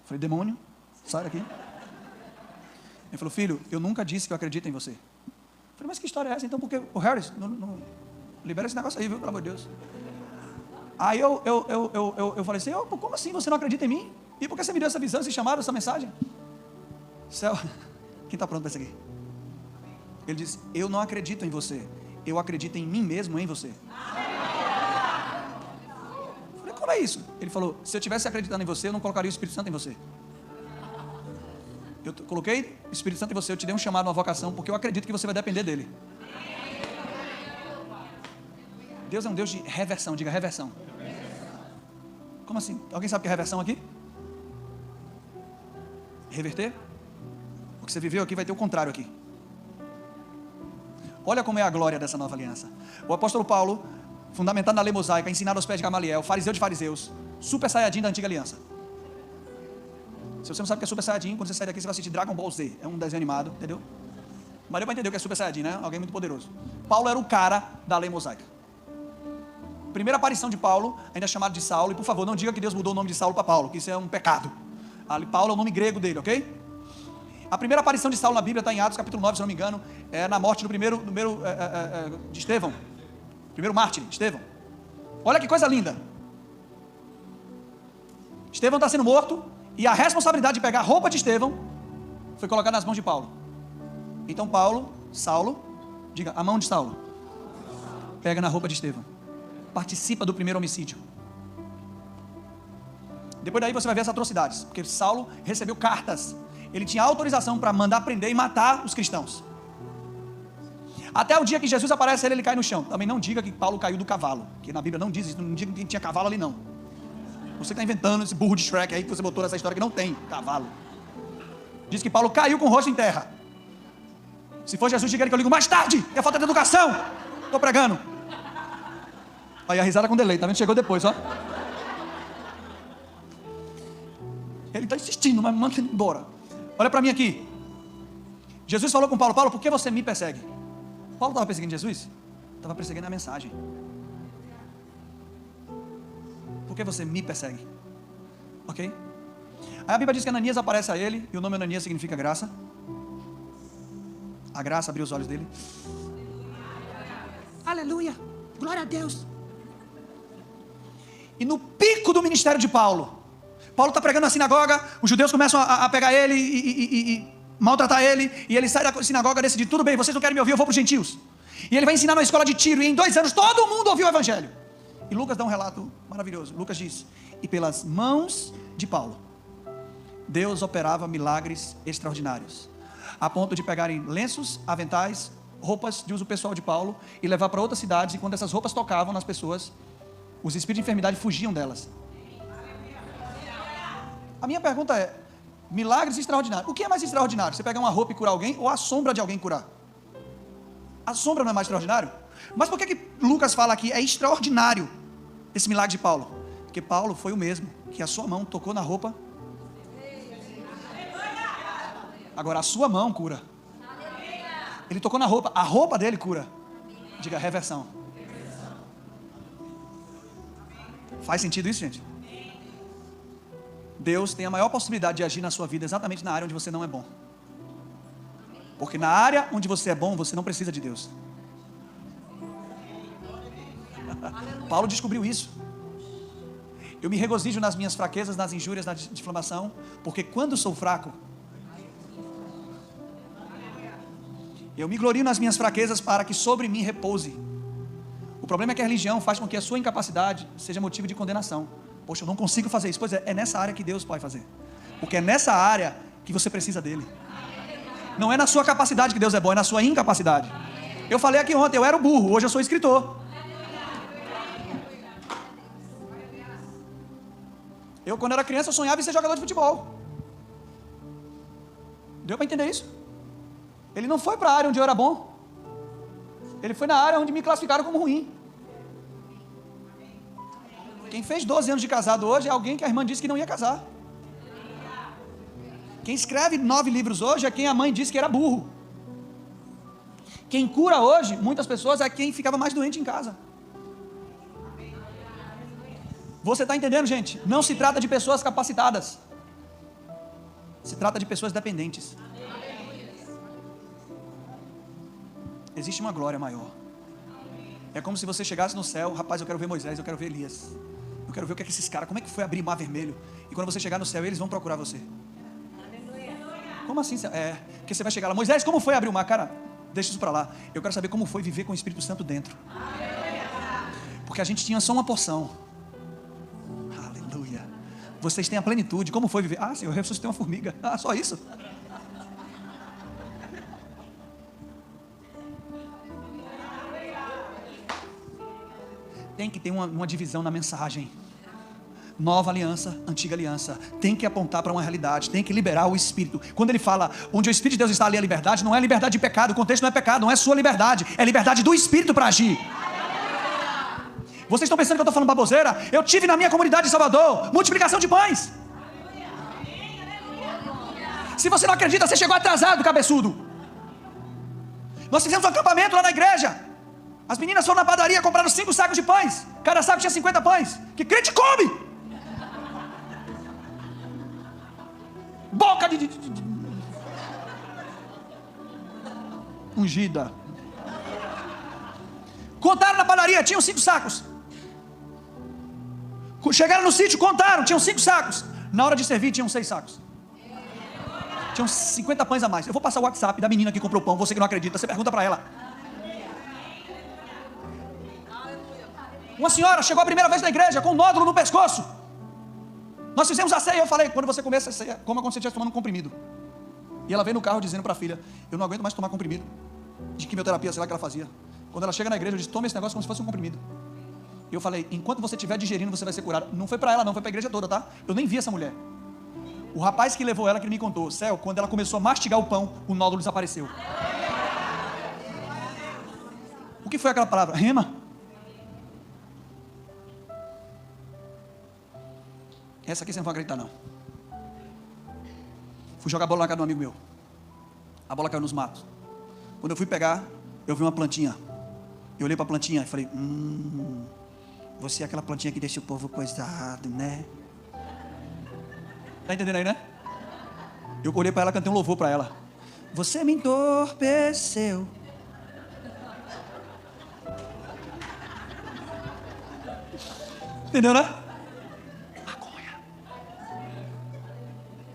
falei: demônio, sai daqui. Ele falou: filho, eu nunca disse que eu acredito em você. Eu falei: mas que história é essa? Então por que o Harris, não libera esse negócio aí, viu, pelo amor de Deus. Aí eu falei: Senhor, como assim você não acredita em mim? E por que você me deu essa visão, esse chamado, essa mensagem? Céu, quem está pronto para isso aqui? Ele disse: eu não acredito em você, eu acredito em mim mesmo, em você. Eu falei: como é isso? Ele falou: se eu tivesse acreditando em você, eu não colocaria o Espírito Santo em você. Eu coloquei o Espírito Santo em você, eu te dei um chamado, uma vocação, porque eu acredito que você vai depender dele. Deus é um Deus de reversão, diga reversão. Como assim? Alguém sabe o que é reversão aqui? Reverter? O que você viveu aqui vai ter o contrário aqui. Olha como é a glória dessa nova aliança. O apóstolo Paulo, fundamentado na lei mosaica, ensinado aos pés de Gamaliel, fariseu de fariseus, super saiyajin da antiga aliança. Se você não sabe o que é Super Saiyajin, quando você sair daqui você vai assistir Dragon Ball Z. É um desenho animado, entendeu? Mas deu para entender o que é Super Saiyajin, né? Alguém muito poderoso. Paulo era o cara da lei mosaica. Primeira aparição de Paulo, ainda é chamado de Saulo. E por favor, não diga que Deus mudou o nome de Saulo para Paulo, que isso é um pecado. Ali, Paulo é o nome grego dele, ok? A primeira aparição de Saulo na Bíblia está em Atos capítulo 9, se não me engano. É na morte do primeiro de Estevão. Primeiro mártir, Estevão. Olha que coisa linda. Estevão está sendo morto. E a responsabilidade de pegar a roupa de Estevão foi colocada nas mãos de Paulo. Então Saulo, diga, a mão de Saulo, pega na roupa de Estevão. Participa do primeiro homicídio. Depois daí você vai ver as atrocidades. Porque Saulo recebeu cartas. Ele tinha autorização para mandar prender e matar os cristãos. Até o dia que Jesus aparece, ele cai no chão. Também não diga que Paulo caiu do cavalo. Que na Bíblia não diz isso. Não diga que tinha cavalo ali não. Você está inventando esse burro de Shrek aí que você botou nessa história que não tem cavalo. Diz que Paulo caiu com o rosto em terra. Se for Jesus, diga ele que eu ligo mais tarde. É falta de educação. Estou pregando. Aí a risada com delay, tá vendo? Chegou depois, ó. Ele está insistindo, mas manda ele embora. Olha para mim aqui. Jesus falou com Paulo: Paulo, por que você me persegue? Paulo estava perseguindo Jesus? Estava perseguindo a mensagem. Por que você me persegue? Ok? Aí a Bíblia diz que Ananias aparece a ele, e o nome Ananias significa graça. A graça abriu os olhos dele. Aleluia, glória a Deus. E no pico do ministério de Paulo está pregando na sinagoga, os judeus começam a pegar ele e maltratar ele, e ele sai da sinagoga e decide: tudo bem, vocês não querem me ouvir, eu vou para os gentios. E ele vai ensinar numa escola de Tiro, e em 2 anos todo mundo ouviu o evangelho. E Lucas dá um relato maravilhoso. Lucas diz: e pelas mãos de Paulo, Deus operava milagres extraordinários, a ponto de pegarem lenços, aventais, roupas de uso pessoal de Paulo e levar para outras cidades, e quando essas roupas tocavam nas pessoas, os espíritos de enfermidade fugiam delas. A minha pergunta é: milagres extraordinários. O que é mais extraordinário? Você pegar uma roupa e curar alguém, ou a sombra de alguém curar? A sombra não é mais extraordinário? Mas por que Lucas fala que é extraordinário esse milagre de Paulo? Porque Paulo foi o mesmo que a sua mão tocou na roupa. Agora a sua mão cura. Ele tocou na roupa, a roupa dele cura. Diga reversão. Faz sentido isso, gente? Deus tem a maior possibilidade de agir na sua vida exatamente na área onde você não é bom. Porque na área onde você é bom, você não precisa de Deus. Paulo descobriu isso. Eu me regozijo nas minhas fraquezas, nas injúrias, na difamação, porque quando sou fraco, eu me glorio nas minhas fraquezas para que sobre mim repouse. O problema é que a religião faz com que a sua incapacidade seja motivo de condenação. Poxa, eu não consigo fazer isso. Pois é nessa área que Deus pode fazer. Porque é nessa área que você precisa dele. Não é na sua capacidade que Deus é bom, é na sua incapacidade. Eu falei aqui ontem, eu era o burro, hoje eu sou escritor. Eu, quando era criança, eu sonhava em ser jogador de futebol. Deu para entender isso? Ele não foi para a área onde eu era bom. Ele foi na área onde me classificaram como ruim. Quem fez 12 anos de casado hoje é alguém que a irmã disse que não ia casar. Quem escreve 9 livros hoje é quem a mãe disse que era burro. Quem cura hoje, muitas pessoas, é quem ficava mais doente em casa. Você está entendendo, gente? Não se trata de pessoas capacitadas. Se trata de pessoas dependentes. Existe uma glória maior. É como se você chegasse no céu, rapaz, eu quero ver Moisés, eu quero ver Elias. Eu quero ver o que é que esses caras, como é que foi abrir o mar vermelho. E quando você chegar no céu, eles vão procurar você. Como assim? Porque você vai chegar lá, Moisés, como foi abrir o mar? Cara, deixa isso para lá. Eu quero saber como foi viver com o Espírito Santo dentro. Porque a gente tinha só uma porção. Aleluia. Vocês têm a plenitude. Como foi viver? Ah, Senhor, eu ressuscitei uma formiga. Ah, só isso? Tem que ter uma divisão na mensagem. Nova aliança, antiga aliança. Tem que apontar para uma realidade. Tem que liberar o Espírito. Quando ele fala, onde o Espírito de Deus está, ali a liberdade, não é liberdade de pecado. O contexto não é pecado, não é sua liberdade. É liberdade do Espírito para agir. Vocês estão pensando que eu estou falando baboseira? Eu tive na minha comunidade de Salvador multiplicação de pães. Se você não acredita, você chegou atrasado, cabeçudo. Nós fizemos um acampamento lá na igreja. As meninas foram na padaria, compraram 5 sacos de pães. Cada saco tinha 50 pães. Que crente come! Boca de ungida. Contaram na padaria, tinham 5 sacos. Chegaram no sítio, contaram, tinham 5 sacos. Na hora de servir, tinham 6 sacos. Tinham 50 pães a mais. Eu vou passar o WhatsApp da menina que comprou pão. Você que não acredita, você pergunta para ela. Uma senhora chegou a primeira vez na igreja com um nódulo no pescoço. Nós fizemos a ceia. Eu falei, quando você começa a ceia, coma quando você estiver tomando um comprimido. E ela veio no carro dizendo para a filha, eu não aguento mais tomar comprimido. De quimioterapia, sei lá que ela fazia. Quando ela chega na igreja, eu disse, toma esse negócio como se fosse um comprimido. E eu falei, enquanto você estiver digerindo, você vai ser curado. Não foi para ela não, foi para a igreja toda, tá? Eu nem vi essa mulher. O rapaz que levou ela, que me contou, Céu, quando ela começou a mastigar o pão, o nódulo desapareceu. O que foi aquela palavra? Rema? Essa aqui você não vai acreditar não. Fui jogar bola na casa de um amigo meu. A bola caiu nos matos. Quando eu fui pegar, eu vi uma plantinha. Eu olhei para a plantinha e falei, você é aquela plantinha que deixa o povo coisado, né? Tá entendendo aí, né? Eu olhei para ela, cantei um louvor para ela. Você me entorpeceu. Entendeu, né? Maconha.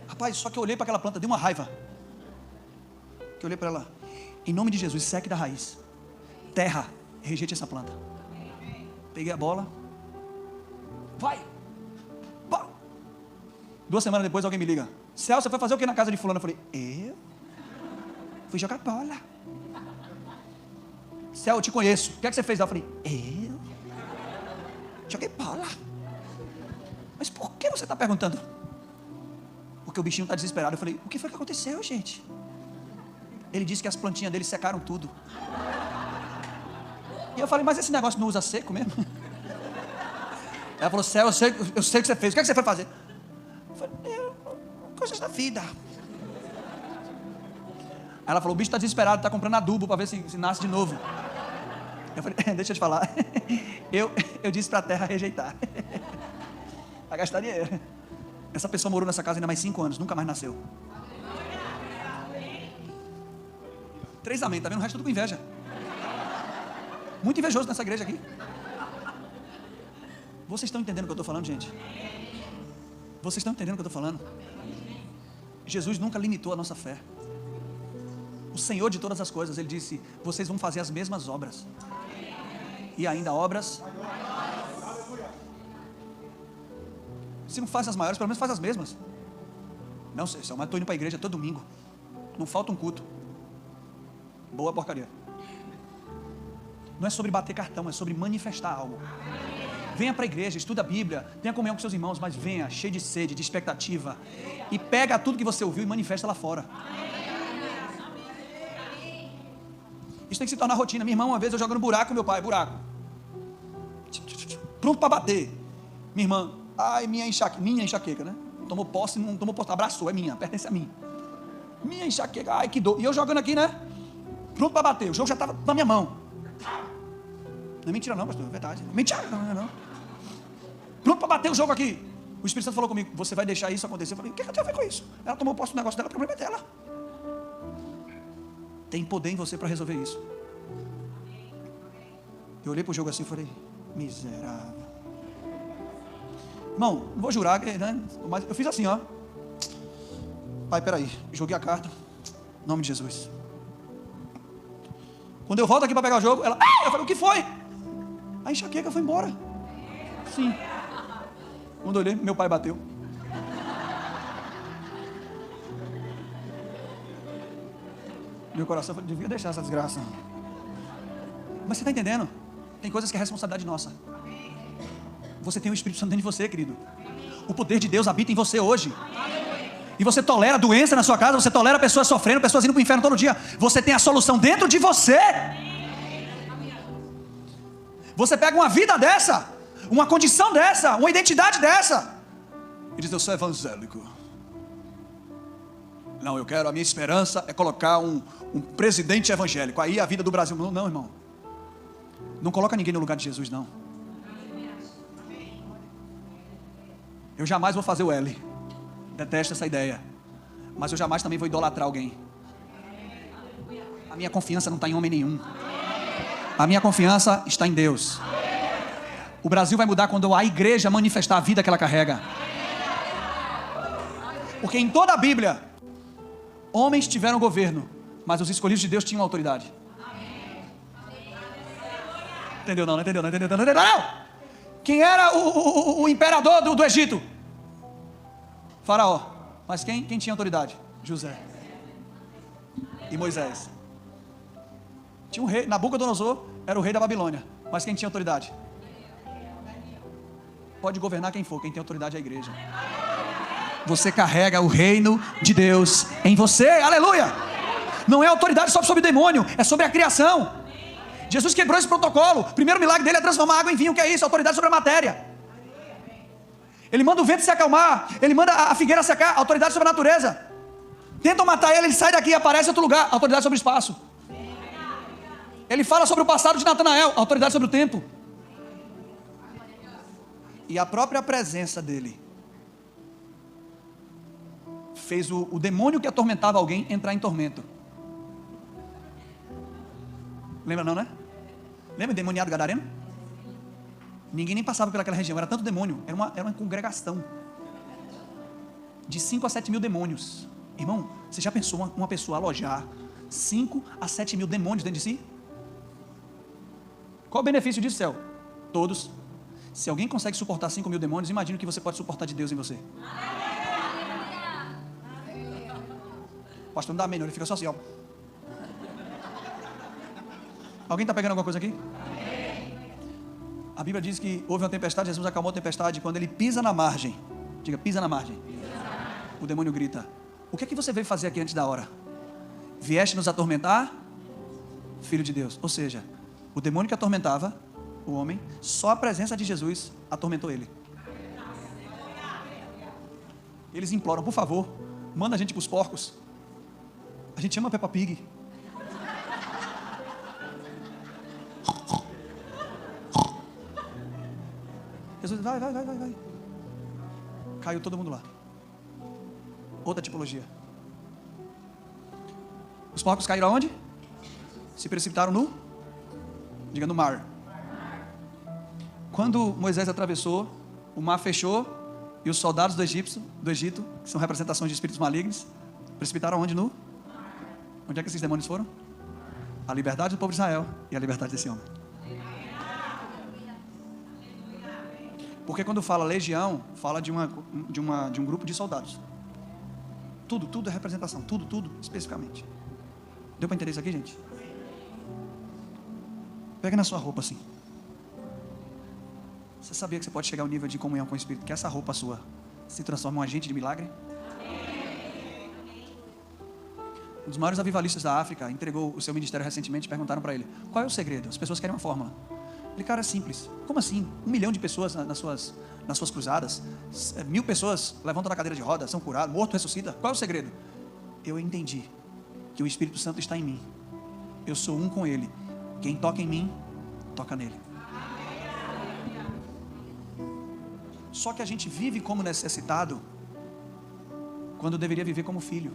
Rapaz, só que eu olhei para aquela planta, dei uma raiva. Que eu olhei para ela. Em nome de Jesus, seque da raiz. Terra, rejeite essa planta. Peguei a bola. Vai. Pá. 2 semanas depois alguém me liga. Celso, você foi fazer o que na casa de fulano? Eu falei, eu? Fui jogar bola. Celso, eu te conheço. O que é que você fez? Eu falei, eu? Joguei bola. Mas por que você está perguntando? Porque o bichinho está desesperado. Eu falei, o que foi que aconteceu, gente? Ele disse que as plantinhas dele secaram tudo. E eu falei, mas esse negócio não usa seco mesmo? Ela falou, Céu, eu sei o que você fez. O que é que você foi fazer? Eu falei, coisas da vida. Aí ela falou, o bicho está desesperado, está comprando adubo para ver se nasce de novo. Eu falei, deixa eu te falar. Eu disse para a terra rejeitar. Vai gastar dinheiro. Essa pessoa morou nessa casa ainda mais 5 anos, nunca mais nasceu. 3 amém, tá vendo? O resto tudo com inveja. Muito invejoso nessa igreja aqui. Vocês estão entendendo o que eu estou falando, gente? Vocês estão entendendo o que eu estou falando? Jesus nunca limitou a nossa fé. O Senhor de todas as coisas, Ele disse: vocês vão fazer as mesmas obras. E ainda obras. Se não faz as maiores, pelo menos faz as mesmas. Não sei, mas estou indo para a igreja todo domingo. Não falta um culto. Boa porcaria. Não é sobre bater cartão, é sobre manifestar algo. Venha para a igreja, estuda a Bíblia, tenha comunhão com seus irmãos, mas venha cheio de sede, de expectativa, e pega tudo que você ouviu e manifesta lá fora. Isso tem que se tornar rotina. Minha irmã, uma vez eu jogando buraco, meu pai, buraco, pronto para bater. Minha irmã, ai, minha enxaqueca, né? Tomou posse, não tomou posse, abraçou, é minha, pertence a mim. Minha enxaqueca, ai que dor. E eu jogando aqui, né? Pronto para bater, o jogo já estava na minha mão. Não é mentira não, pastor, é verdade. Mentira, não. Pronto para bater o jogo aqui. O Espírito Santo falou comigo: você vai deixar isso acontecer? Eu falei: o que eu tenho a ver com isso? Ela tomou posse do negócio dela, o problema é dela. Tem poder em você para resolver isso. Eu olhei para o jogo assim e falei: miserável. Irmão, não vou jurar, né? Mas eu fiz assim, ó. Pai, peraí, joguei a carta, em nome de Jesus. Quando eu volto aqui para pegar o jogo, ela, eu falei: o que foi? A enxaqueca foi embora. Sim. Quando eu olhei, meu pai bateu. Meu coração falou: devia deixar essa desgraça. Mas você está entendendo? Tem coisas que é responsabilidade nossa. Você tem o Espírito Santo dentro de você, querido. O poder de Deus habita em você hoje. E você tolera doença na sua casa, você tolera pessoas sofrendo, pessoas indo para o inferno todo dia. Você tem a solução dentro de você. Você pega uma vida dessa, uma condição dessa, uma identidade dessa, e diz: eu sou evangélico. Não, eu quero, a minha esperança é colocar um presidente evangélico. Aí a vida do Brasil. Não, irmão. Não coloca ninguém no lugar de Jesus, não. Eu jamais vou fazer o L. Detesto essa ideia. Mas eu jamais também vou idolatrar alguém. A minha confiança não está em homem nenhum. A minha confiança está em Deus. O Brasil vai mudar quando a igreja manifestar a vida que ela carrega. Porque em toda a Bíblia, homens tiveram governo, mas os escolhidos de Deus tinham autoridade. Entendeu não? Não entendeu? Não! Quem era o imperador do Egito? Faraó. Mas quem tinha autoridade? José e Moisés. Tinha um rei, Nabucodonosor era o rei da Babilônia. Mas quem tinha autoridade? Pode governar quem for, quem tem autoridade é a igreja. Você carrega o reino de Deus em você, aleluia! Não é autoridade só sobre o demônio, é sobre a criação. Jesus quebrou esse protocolo. O primeiro milagre dele é transformar água em vinho. O que é isso? Autoridade sobre a matéria. Ele manda o vento se acalmar, ele manda a figueira secar. Autoridade sobre a natureza. Tentam matar ele sai daqui e aparece em outro lugar. Autoridade sobre o espaço. Ele fala sobre o passado de Natanael. Autoridade sobre o tempo. E a própria presença dele fez o demônio que atormentava alguém entrar em tormento. Lembra não, né? Lembra o demoniado gadareno? Ninguém nem passava pelaquela região, era tanto demônio, era uma congregação de 5 a 7 mil demônios. Irmão, você já pensou uma pessoa alojar 5 a 7 mil demônios dentro de si? Qual o benefício disso, céu? Todos. Se alguém consegue suportar 5 mil demônios, imagine o que você pode suportar de Deus em você. O pastor não dá amém, ele fica só assim, ó. Alguém está pegando alguma coisa aqui? A Bíblia diz que houve uma tempestade, Jesus acalmou a tempestade. Quando ele pisa na margem, diga, pisa na margem, o demônio grita: o que é que você veio fazer aqui antes da hora? Vieste nos atormentar? Filho de Deus. Ou seja, o demônio que atormentava o homem, só a presença de Jesus atormentou ele. Eles imploram: por favor, manda a gente para os porcos. A gente ama Peppa Pig. Jesus, vai. Caiu todo mundo lá. Outra tipologia. Os porcos caíram aonde? Se precipitaram no? Diga, no mar. Quando Moisés atravessou, o mar fechou e os soldados do Egito, que são representações de espíritos malignos, precipitaram onde? Onde é que esses demônios foram? A liberdade do povo de Israel e a liberdade desse homem. Porque quando fala legião, fala de um grupo de soldados. Tudo é representação, tudo especificamente. Deu para entender isso aqui, gente? Pega na sua roupa assim. Você sabia que você pode chegar ao nível de comunhão com o Espírito, que essa roupa sua se transforma em um agente de milagre? Um dos maiores avivalistas da África entregou o seu ministério recentemente. Perguntaram para ele, qual é o segredo? As pessoas querem uma fórmula. Ele, cara, é simples. Como assim? 1 milhão de pessoas nas suas cruzadas, 1000 pessoas levantam na cadeira de roda, são curadas, morto ressuscita. Qual é o segredo? Eu entendi que o Espírito Santo está em mim. Eu sou um com Ele. Quem toca em mim, toca nele. Só que a gente vive como necessitado, quando deveria viver como filho.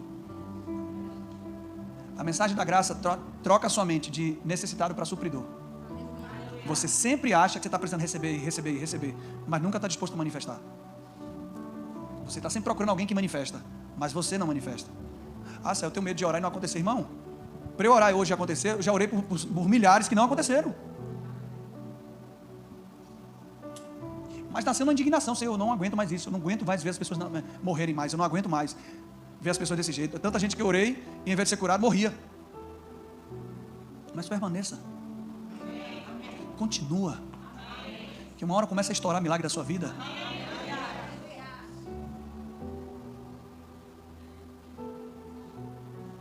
A mensagem da graça troca a sua mente de necessitado para supridor. Você sempre acha que você está precisando receber, mas nunca está disposto a manifestar. Você está sempre procurando alguém que manifesta, mas você não manifesta. Eu tenho medo de orar e não acontecer. Irmão, para eu orar e hoje acontecer, eu já orei por milhares que não aconteceram. Mas nasceu uma indignação, Senhor, eu não aguento mais isso, eu não aguento mais ver as pessoas morrerem mais, eu não aguento mais ver as pessoas desse jeito. Tanta gente que eu orei e em vez de ser curado, morria. Mas permaneça. Continua. Que uma hora começa a estourar milagre da sua vida.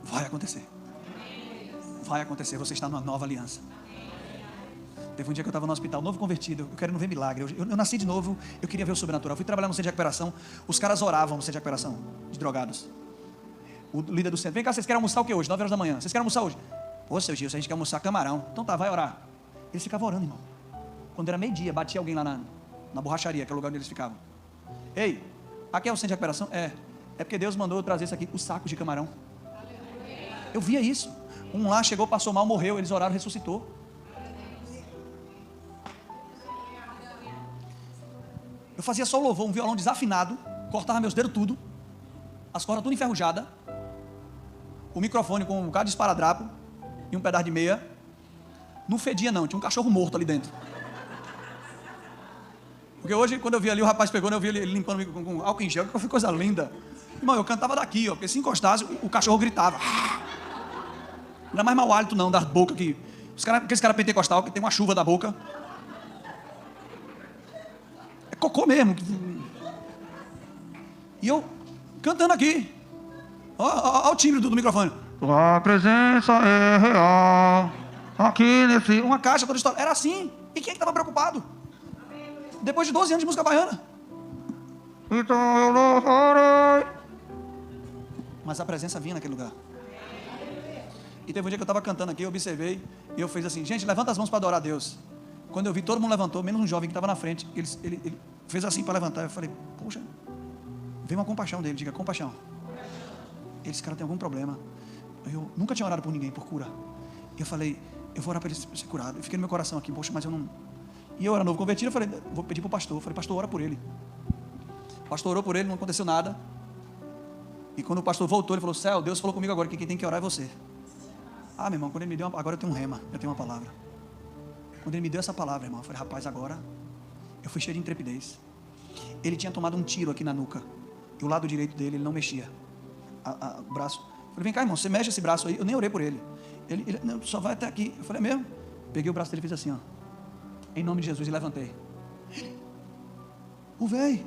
Vai acontecer. Vai acontecer, você está numa nova aliança. Teve um dia que eu estava no hospital, novo convertido, eu querendo ver milagre. Eu nasci de novo, eu queria ver o sobrenatural. Eu fui trabalhar no centro de recuperação, os caras oravam no centro de recuperação de drogados. O líder do centro, vem cá, vocês querem almoçar o que hoje? 9 horas da manhã, vocês querem almoçar hoje? Pô, seu Gil, a gente quer almoçar camarão. Então tá, vai orar. Eles ficavam orando, irmão. Quando era meio-dia, batia alguém lá na borracharia, que é o lugar onde eles ficavam. Ei, aqui é o centro de recuperação? É porque Deus mandou eu trazer isso aqui, os sacos de camarão. Eu via isso. Um lá chegou, passou mal, morreu, eles oraram, ressuscitou. Eu fazia só o louvor, um violão desafinado, cortava meus dedos tudo, as cordas tudo enferrujadas, o microfone com um bocado de esparadrapo e um pedaço de meia. Não fedia não, tinha um cachorro morto ali dentro. Porque hoje, quando eu vi ali, o rapaz pegou, eu vi ele limpando com álcool em gel, que foi coisa linda. Irmão, eu cantava daqui, porque se encostasse, o cachorro gritava. Não era mais mau hálito não, da boca que... Aqueles caras pentecostal que tem uma chuva da boca. É cocô mesmo. E eu cantando aqui. Olha o timbre do microfone. A presença é real. Aqui nesse... Uma caixa toda história. Era assim. E quem é que estava preocupado? Depois de 12 anos de música baiana. Então eu louvarei. Mas a presença vinha naquele lugar. E teve um dia que eu estava cantando aqui, eu observei, e eu fiz assim, gente, levanta as mãos para adorar a Deus. Quando eu vi, todo mundo levantou, menos um jovem que estava na frente. Ele fez assim para levantar. Eu falei, poxa, veio uma compaixão dele, diga, compaixão. Esse cara tem algum problema. Eu nunca tinha orado por ninguém, por cura. E eu falei, eu vou orar para ele ser curado. Eu fiquei no meu coração aqui, poxa, mas eu não... E eu era novo convertido, eu falei, vou pedir para o pastor. Eu falei, pastor, ora por ele. O pastor orou por ele, não aconteceu nada. E quando o pastor voltou, ele falou, Céu, Deus falou comigo agora que quem tem que orar é você. Meu irmão, quando ele me deu agora eu tenho um rema, eu tenho uma palavra. Quando ele me deu essa palavra, irmão, eu falei, rapaz, agora eu fui cheio de intrepidez. Ele tinha tomado um tiro aqui na nuca. E o lado direito dele, ele não mexia. O braço. Eu falei, vem cá, irmão, você mexe esse braço aí. Eu nem orei por ele. Ele não, só vai até aqui. Eu falei, é mesmo? Peguei o braço dele e fiz assim, ó. Em nome de Jesus, e levantei. O véi.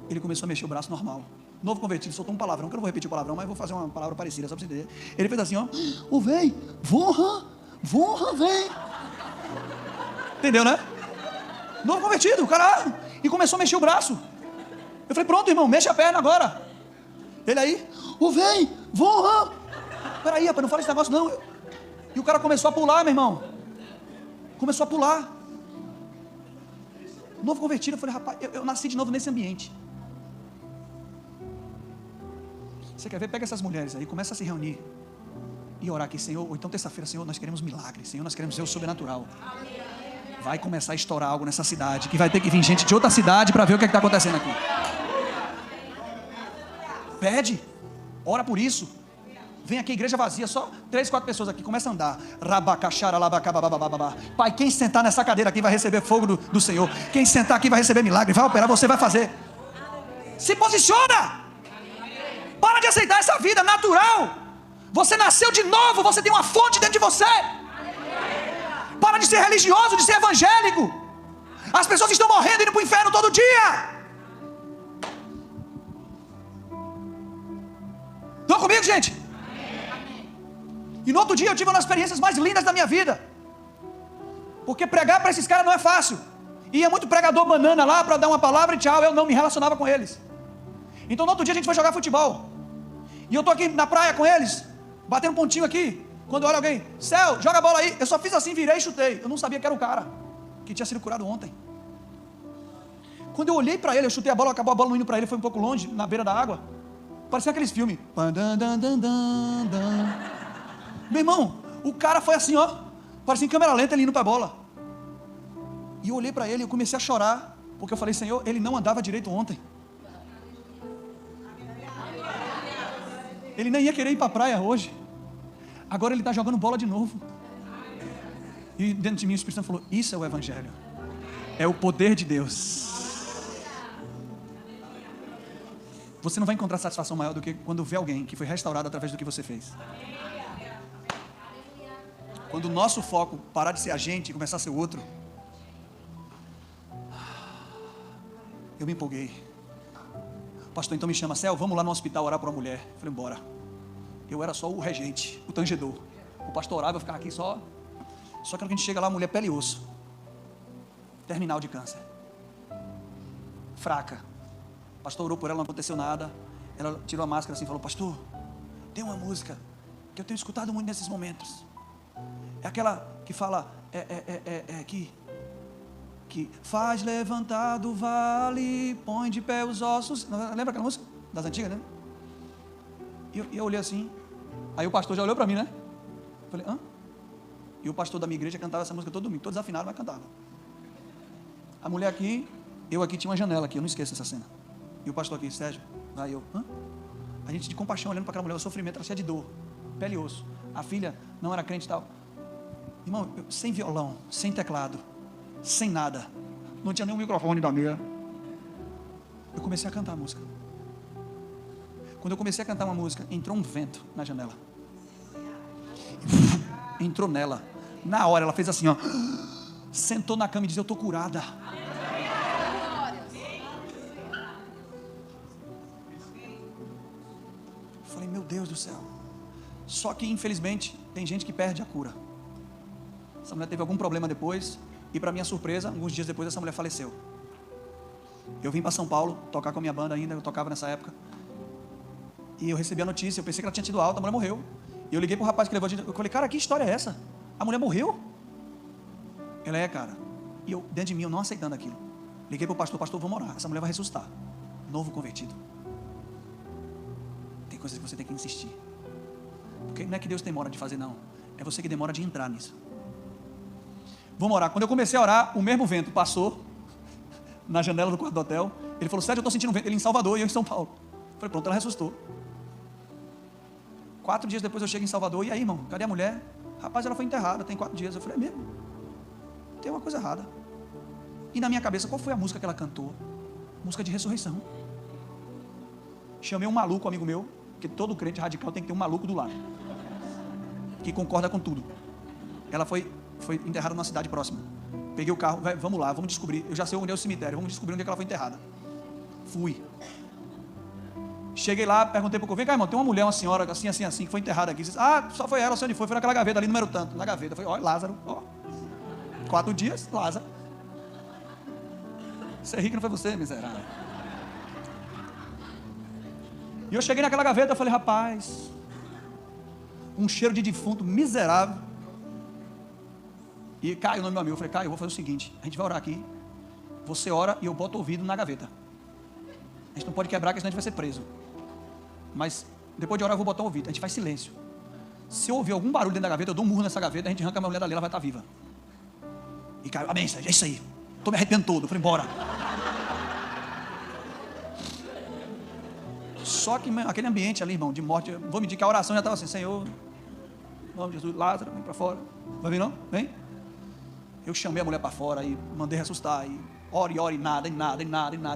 Ele começou a mexer o braço normal. Novo convertido, soltou um palavrão, que eu não vou repetir o palavrão, mas vou fazer uma palavra parecida, só para você entender. Ele fez assim, ó. O véi, vorra, véi. Entendeu, né? Novo convertido, caralho. E começou a mexer o braço. Eu falei, pronto, irmão, mexe a perna agora. Ele aí, o véi, vorra. Peraí, rapaz, não fala esse negócio não. E o cara começou a pular, meu irmão. Começou a pular. Novo convertido, eu falei, rapaz, eu nasci de novo nesse ambiente. Você quer ver? Pega essas mulheres aí, começa a se reunir e orar aqui, Senhor, ou então terça-feira, Senhor, nós queremos milagre, Senhor, nós queremos ver o sobrenatural. vai começar a estourar algo nessa cidade, que vai ter que vir gente de outra cidade para ver o que está acontecendo aqui. Pede, ora por isso. Vem aqui, igreja vazia, só 3, 4 pessoas aqui, começa a andar. Pai, quem sentar nessa cadeira aqui vai receber fogo do Senhor. Quem sentar aqui vai receber milagre, vai operar, você vai fazer. Se posiciona. Para de aceitar essa vida natural. Você nasceu de novo, você tem uma fonte dentro de você. Para de ser religioso, de ser evangélico. As pessoas estão morrendo, indo para o inferno todo dia. Estão comigo, gente? E no outro dia eu tive uma das experiências mais lindas da minha vida. Porque pregar para esses caras não é fácil. Ia muito pregador banana lá para dar uma palavra e tchau, eu não me relacionava com eles. Então no outro dia a gente foi jogar futebol. E eu tô aqui na praia com eles, batendo um pontinho aqui. Quando olha alguém, Céu, joga a bola aí. Eu só fiz assim, virei e chutei. Eu não sabia que era o cara que tinha sido curado ontem. Quando eu olhei para ele, eu chutei a bola, acabou a bola não indo para ele, foi um pouco longe, na beira da água. Parecia aqueles filmes. Meu irmão, o cara foi assim, ó, parecia em câmera lenta, ele indo para a bola. E eu olhei para ele e eu comecei a chorar, porque eu falei, Senhor, ele não andava direito ontem. Ele nem ia querer ir para a praia hoje. Agora ele está jogando bola de novo. E dentro de mim o Espírito Santo falou, isso é o Evangelho. É o poder de Deus. Você não vai encontrar satisfação maior do que quando vê alguém que foi restaurado através do que você fez. Quando o nosso foco parar de ser a gente e começar a ser o outro, eu me empolguei. O pastor então me chama, Céu, vamos lá no hospital orar por uma mulher. Eu falei, bora. Eu era só o regente, o tangedor. O pastor orava, eu ficava aqui só. Só que quando a gente chega lá, a mulher pele e osso. Terminal de câncer. Fraca. O pastor orou por ela, não aconteceu nada. Ela tirou a máscara assim e falou, pastor, tem uma música que eu tenho escutado muito nesses momentos. É aquela que fala, que faz levantar do vale, põe de pé os ossos. Lembra aquela música? Das antigas, né? E eu olhei assim, aí o pastor já olhou para mim, né? Eu falei, hã? E o pastor da minha igreja cantava essa música todo domingo, todo desafinado, mas cantava. A mulher aqui, eu aqui tinha uma janela aqui, eu não esqueço essa cena. E o pastor aqui, Sérgio, aí eu, hã? A gente de compaixão olhando para aquela mulher, o sofrimento era cheio de dor, pele e osso. A filha não era crente e tal. Irmão, sem violão, sem teclado, sem nada, não tinha nem um microfone da meia. Eu comecei a cantar a música. Quando eu comecei a cantar uma música, entrou um vento na janela. Entrou nela. Na hora ela fez assim, ó. Sentou na cama e disse, eu estou curada. Eu falei, meu Deus do céu. Só que infelizmente tem gente que perde a cura. Essa mulher teve algum problema depois. E para minha surpresa, alguns dias depois essa mulher faleceu. Eu vim para São Paulo tocar com a minha banda ainda. Eu tocava nessa época. E eu recebi a notícia, eu pensei que ela tinha tido alta, a mulher morreu. E eu liguei pro rapaz que levou a gente, eu falei, cara, que história é essa? A mulher morreu? Ela é, cara. E eu, dentro de mim, eu não aceitando aquilo. Liguei pro pastor, vamos orar, essa mulher vai ressuscitar. Novo convertido. Tem coisas que você tem que insistir. Porque não é que Deus demora de fazer, não. É você que demora de entrar nisso. Vamos orar. Quando eu comecei a orar, o mesmo vento passou na janela do quarto do hotel. Ele falou, Sérgio, eu estou sentindo um vento. Ele em Salvador e eu em São Paulo. Eu falei, pronto, ela ressuscitou. 4 dias depois eu chego em Salvador, e aí, irmão, cadê a mulher? Rapaz, ela foi enterrada, tem 4 dias. Eu falei, é mesmo? Tem uma coisa errada. E na minha cabeça, qual foi a música que ela cantou? Música de ressurreição. Chamei um maluco, amigo meu, porque todo crente radical tem que ter um maluco do lado, que concorda com tudo. Ela foi enterrada numa cidade próxima. Peguei o carro, vamos lá, vamos descobrir. Eu já sei onde é o cemitério, vamos descobrir onde é que ela foi enterrada. Fui. Cheguei lá, perguntei pro vem cá, irmão, tem uma mulher, uma senhora, assim, que foi enterrada aqui. Disse, só foi ela, onde foi naquela gaveta ali, número tanto, na gaveta. Foi, Lázaro, 4 dias, Lázaro. Você é rico, não foi você, miserável. E eu cheguei naquela gaveta, eu falei, rapaz, um cheiro de defunto miserável. E Caio, o nome do meu amigo, eu falei, Caio, eu vou fazer o seguinte, a gente vai orar aqui, você ora e eu boto o ouvido na gaveta. A gente não pode quebrar, porque senão a gente vai ser preso. Mas depois de orar eu vou botar o ouvido, a gente faz silêncio. Se eu ouvir algum barulho dentro da gaveta, eu dou um murro nessa gaveta, a gente arranca a mulher dali, ela vai estar viva. E Caio, amém, é isso aí. Estou me arrependendo todo, eu falei, embora. Só que aquele ambiente ali, irmão, de morte, eu vou medir que a oração já estava assim, Senhor, em nome de Jesus, Lázaro, vem para fora. Vai vir não? Vem. Eu chamei a mulher para fora e mandei ressuscitar. E ore, nada. Eu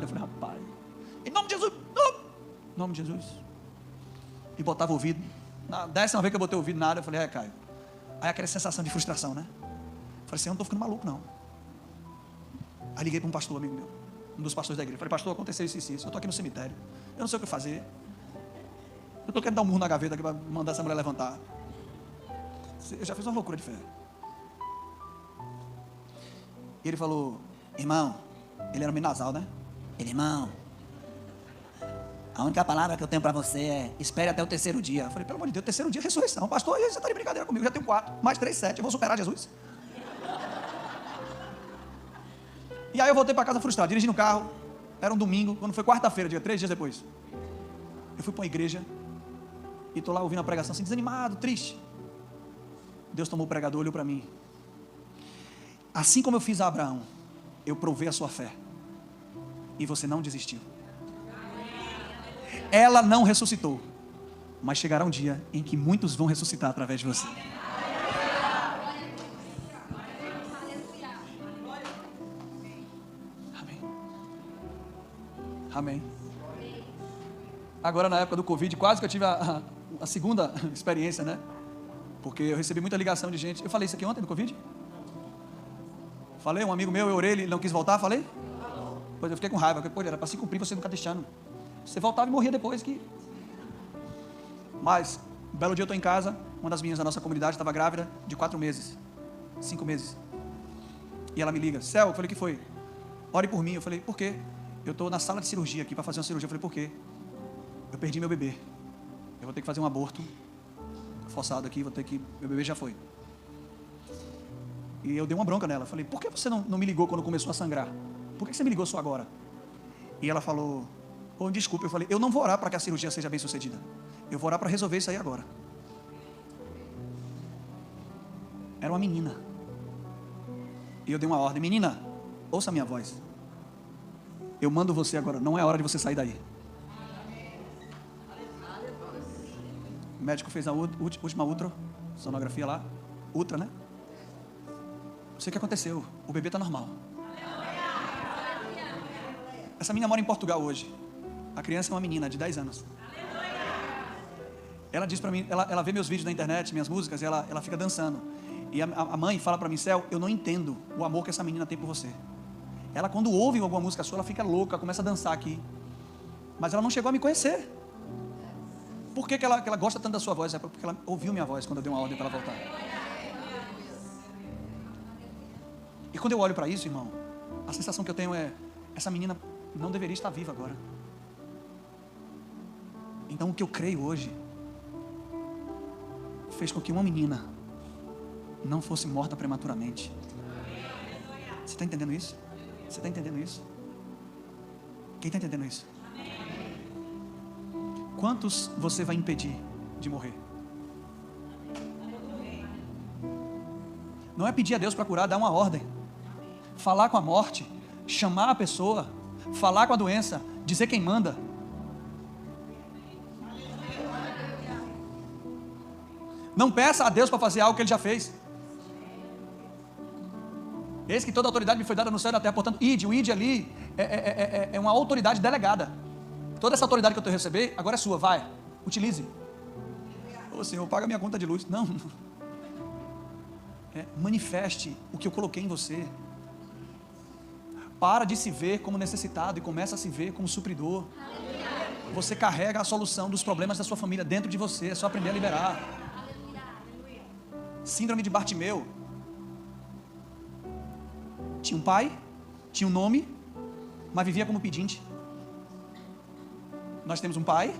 falei, rapaz, em nome de Jesus, em nome de Jesus. E botava o ouvido. Na 10ª vez que eu botei o ouvido, nada, eu falei, Caio. Aí aquela sensação de frustração, né? Eu falei assim, eu não estou ficando maluco, não. Aí liguei para um pastor amigo meu, um dos pastores da igreja. Falei, pastor, aconteceu isso. Eu estou aqui no cemitério. Eu não sei o que fazer. Eu estou querendo dar um murro na gaveta aqui para mandar essa mulher levantar. Eu já fiz uma loucura de fé. E ele falou, irmão, ele era meio nasal, né? Ele, irmão, a única palavra que eu tenho para você é, espere até o 3º dia. Eu falei, pelo amor de Deus, 3º dia é ressurreição. Pastor, você está de brincadeira comigo, já tenho 4, mais 3, 7, eu vou superar Jesus. E aí eu voltei para casa frustrado, dirigindo o carro, era um domingo, quando foi quarta-feira, 3 dias depois. Eu fui para uma igreja, e estou lá ouvindo a pregação assim, desanimado, triste. Deus tomou o pregador, olhou para mim. Assim como eu fiz a Abraão, eu provei a sua fé. E você não desistiu. Ela não ressuscitou. Mas chegará um dia em que muitos vão ressuscitar através de você. Amém. Amém. Agora na época do Covid, quase que eu tive a segunda experiência, né? Porque eu recebi muita ligação de gente. Eu falei isso aqui ontem do Covid? Falei, um amigo meu, eu orei, ele não quis voltar, falei? Pois eu fiquei com raiva, porque era para se cumprir, você nunca deixando. Você voltava e morria depois que... Mas, um belo dia eu estou em casa, uma das meninas da nossa comunidade estava grávida de 4 meses, 5 meses. E ela me liga, Céu, eu falei, o que foi? Ore por mim. Eu falei, por quê? Eu estou na sala de cirurgia aqui para fazer uma cirurgia. Eu falei, por quê? Eu perdi meu bebê. Eu vou ter que fazer um aborto forçado aqui, meu bebê já foi. E eu dei uma bronca nela. Falei, por que você não me ligou quando começou a sangrar? Por que você me ligou só agora? E ela falou, desculpa. Eu falei, eu não vou orar para que a cirurgia seja bem sucedida. Eu vou orar para resolver isso aí agora. Era uma menina. E eu dei uma ordem, menina, ouça a minha voz. Eu mando você agora, não é hora de você sair daí. O médico fez a última ultrassonografia lá. Ultra, né? Não sei o que aconteceu. O bebê está normal. Essa menina mora em Portugal hoje. A criança é uma menina de 10 anos. Ela diz para mim, ela vê meus vídeos na internet, minhas músicas, e ela fica dançando. E a mãe fala para mim, Céu, eu não entendo o amor que essa menina tem por você. Ela, quando ouve alguma música sua, ela fica louca, começa a dançar aqui. Mas ela não chegou a me conhecer. Por que ela gosta tanto da sua voz? É porque ela ouviu minha voz quando eu dei uma ordem para ela voltar. E quando eu olho para isso, irmão, a sensação que eu tenho é, essa menina não deveria estar viva agora. Então o que eu creio hoje fez com que uma menina não fosse morta prematuramente. Você está entendendo isso? Você está entendendo isso? Quem está entendendo isso? Quantos você vai impedir de morrer? Não é pedir a Deus para curar, dar uma ordem. Falar com a morte, chamar a pessoa, falar com a doença, dizer quem manda. Não peça a Deus para fazer algo que Ele já fez. Eis que toda a autoridade me foi dada no céu e na terra, portanto, ide. O ide ali é uma autoridade delegada. Toda essa autoridade que eu estou recebendo, agora é sua, vai, utilize. Ô Senhor, paga minha conta de luz. Não. Manifeste o que eu coloquei em você. Para de se ver como necessitado e começa a se ver como supridor. Você carrega a solução dos problemas da sua família dentro de você, é só aprender a liberar. Síndrome de Bartimeu. Tinha um pai, tinha um nome, mas vivia como pedinte. Nós temos um pai,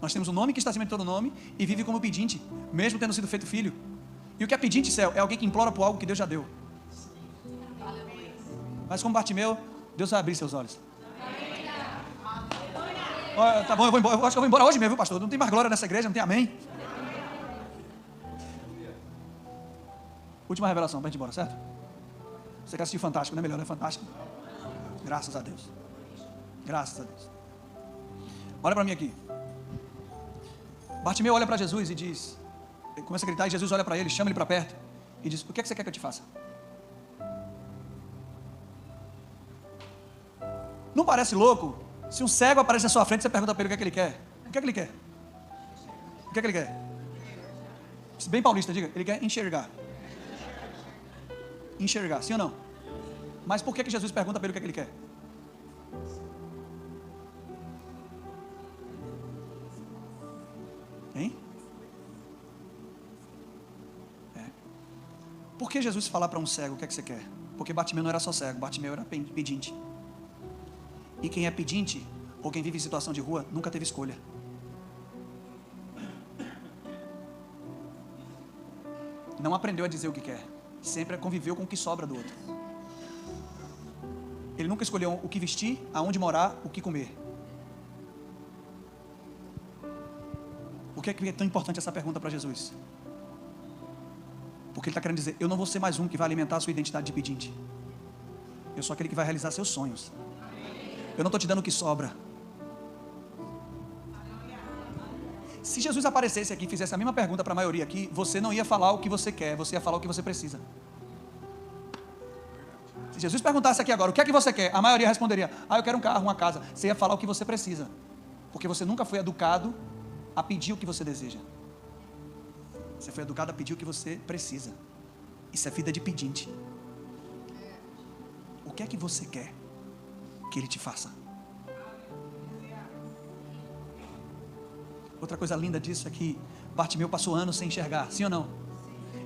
nós temos um nome que está acima de todo nome e vive como pedinte, mesmo tendo sido feito filho. E o que é pedinte, Céu? É alguém que implora por algo que Deus já deu. Mas como Bartimeu, Deus vai abrir seus olhos. Tá bom, eu vou embora. Eu acho que eu vou embora hoje mesmo, viu, pastor? Não tem mais glória nessa igreja, não tem amém? Última revelação para a gente ir embora, certo? Você quer assistir Fantástico, não é melhor, não é Fantástico? Graças a Deus. Graças a Deus. Olha para mim aqui. Bartimeu olha para Jesus e diz, ele começa a gritar e Jesus olha para ele, chama ele para perto e diz, o que é que você quer que eu te faça? Não parece louco? Se um cego aparece na sua frente, você pergunta para ele o que é que ele quer. O que é que ele quer? O que é que ele quer? Bem paulista, diga, ele quer enxergar. Enxergar, sim ou não? Mas por que Jesus pergunta para ele o que é que ele quer? Hein? Por que Jesus fala para um cego o que é que você quer? Porque Bartimeu não era só cego, Bartimeu era pedinte. E quem é pedinte, ou quem vive em situação de rua, nunca teve escolha. Não aprendeu a dizer o que quer. Sempre conviveu com o que sobra do outro. Ele nunca escolheu o que vestir, aonde morar, o que comer. Por que é tão importante essa pergunta para Jesus? Porque ele está querendo dizer, eu não vou ser mais um que vai alimentar a sua identidade de pedinte. Eu sou aquele que vai realizar seus sonhos. Eu não estou te dando o que sobra. Se Jesus aparecesse aqui e fizesse a mesma pergunta para a maioria aqui, você não ia falar o que você quer, você ia falar o que você precisa. Se Jesus perguntasse aqui agora, o que é que você quer? A maioria responderia, eu quero um carro, uma casa. Você ia falar o que você precisa. Porque você nunca foi educado a pedir o que você deseja. Você foi educado a pedir o que você precisa. Isso é vida de pedinte. O que é que você quer que ele te faça? Outra coisa linda disso é que Bartimeu passou anos sem enxergar, sim ou não?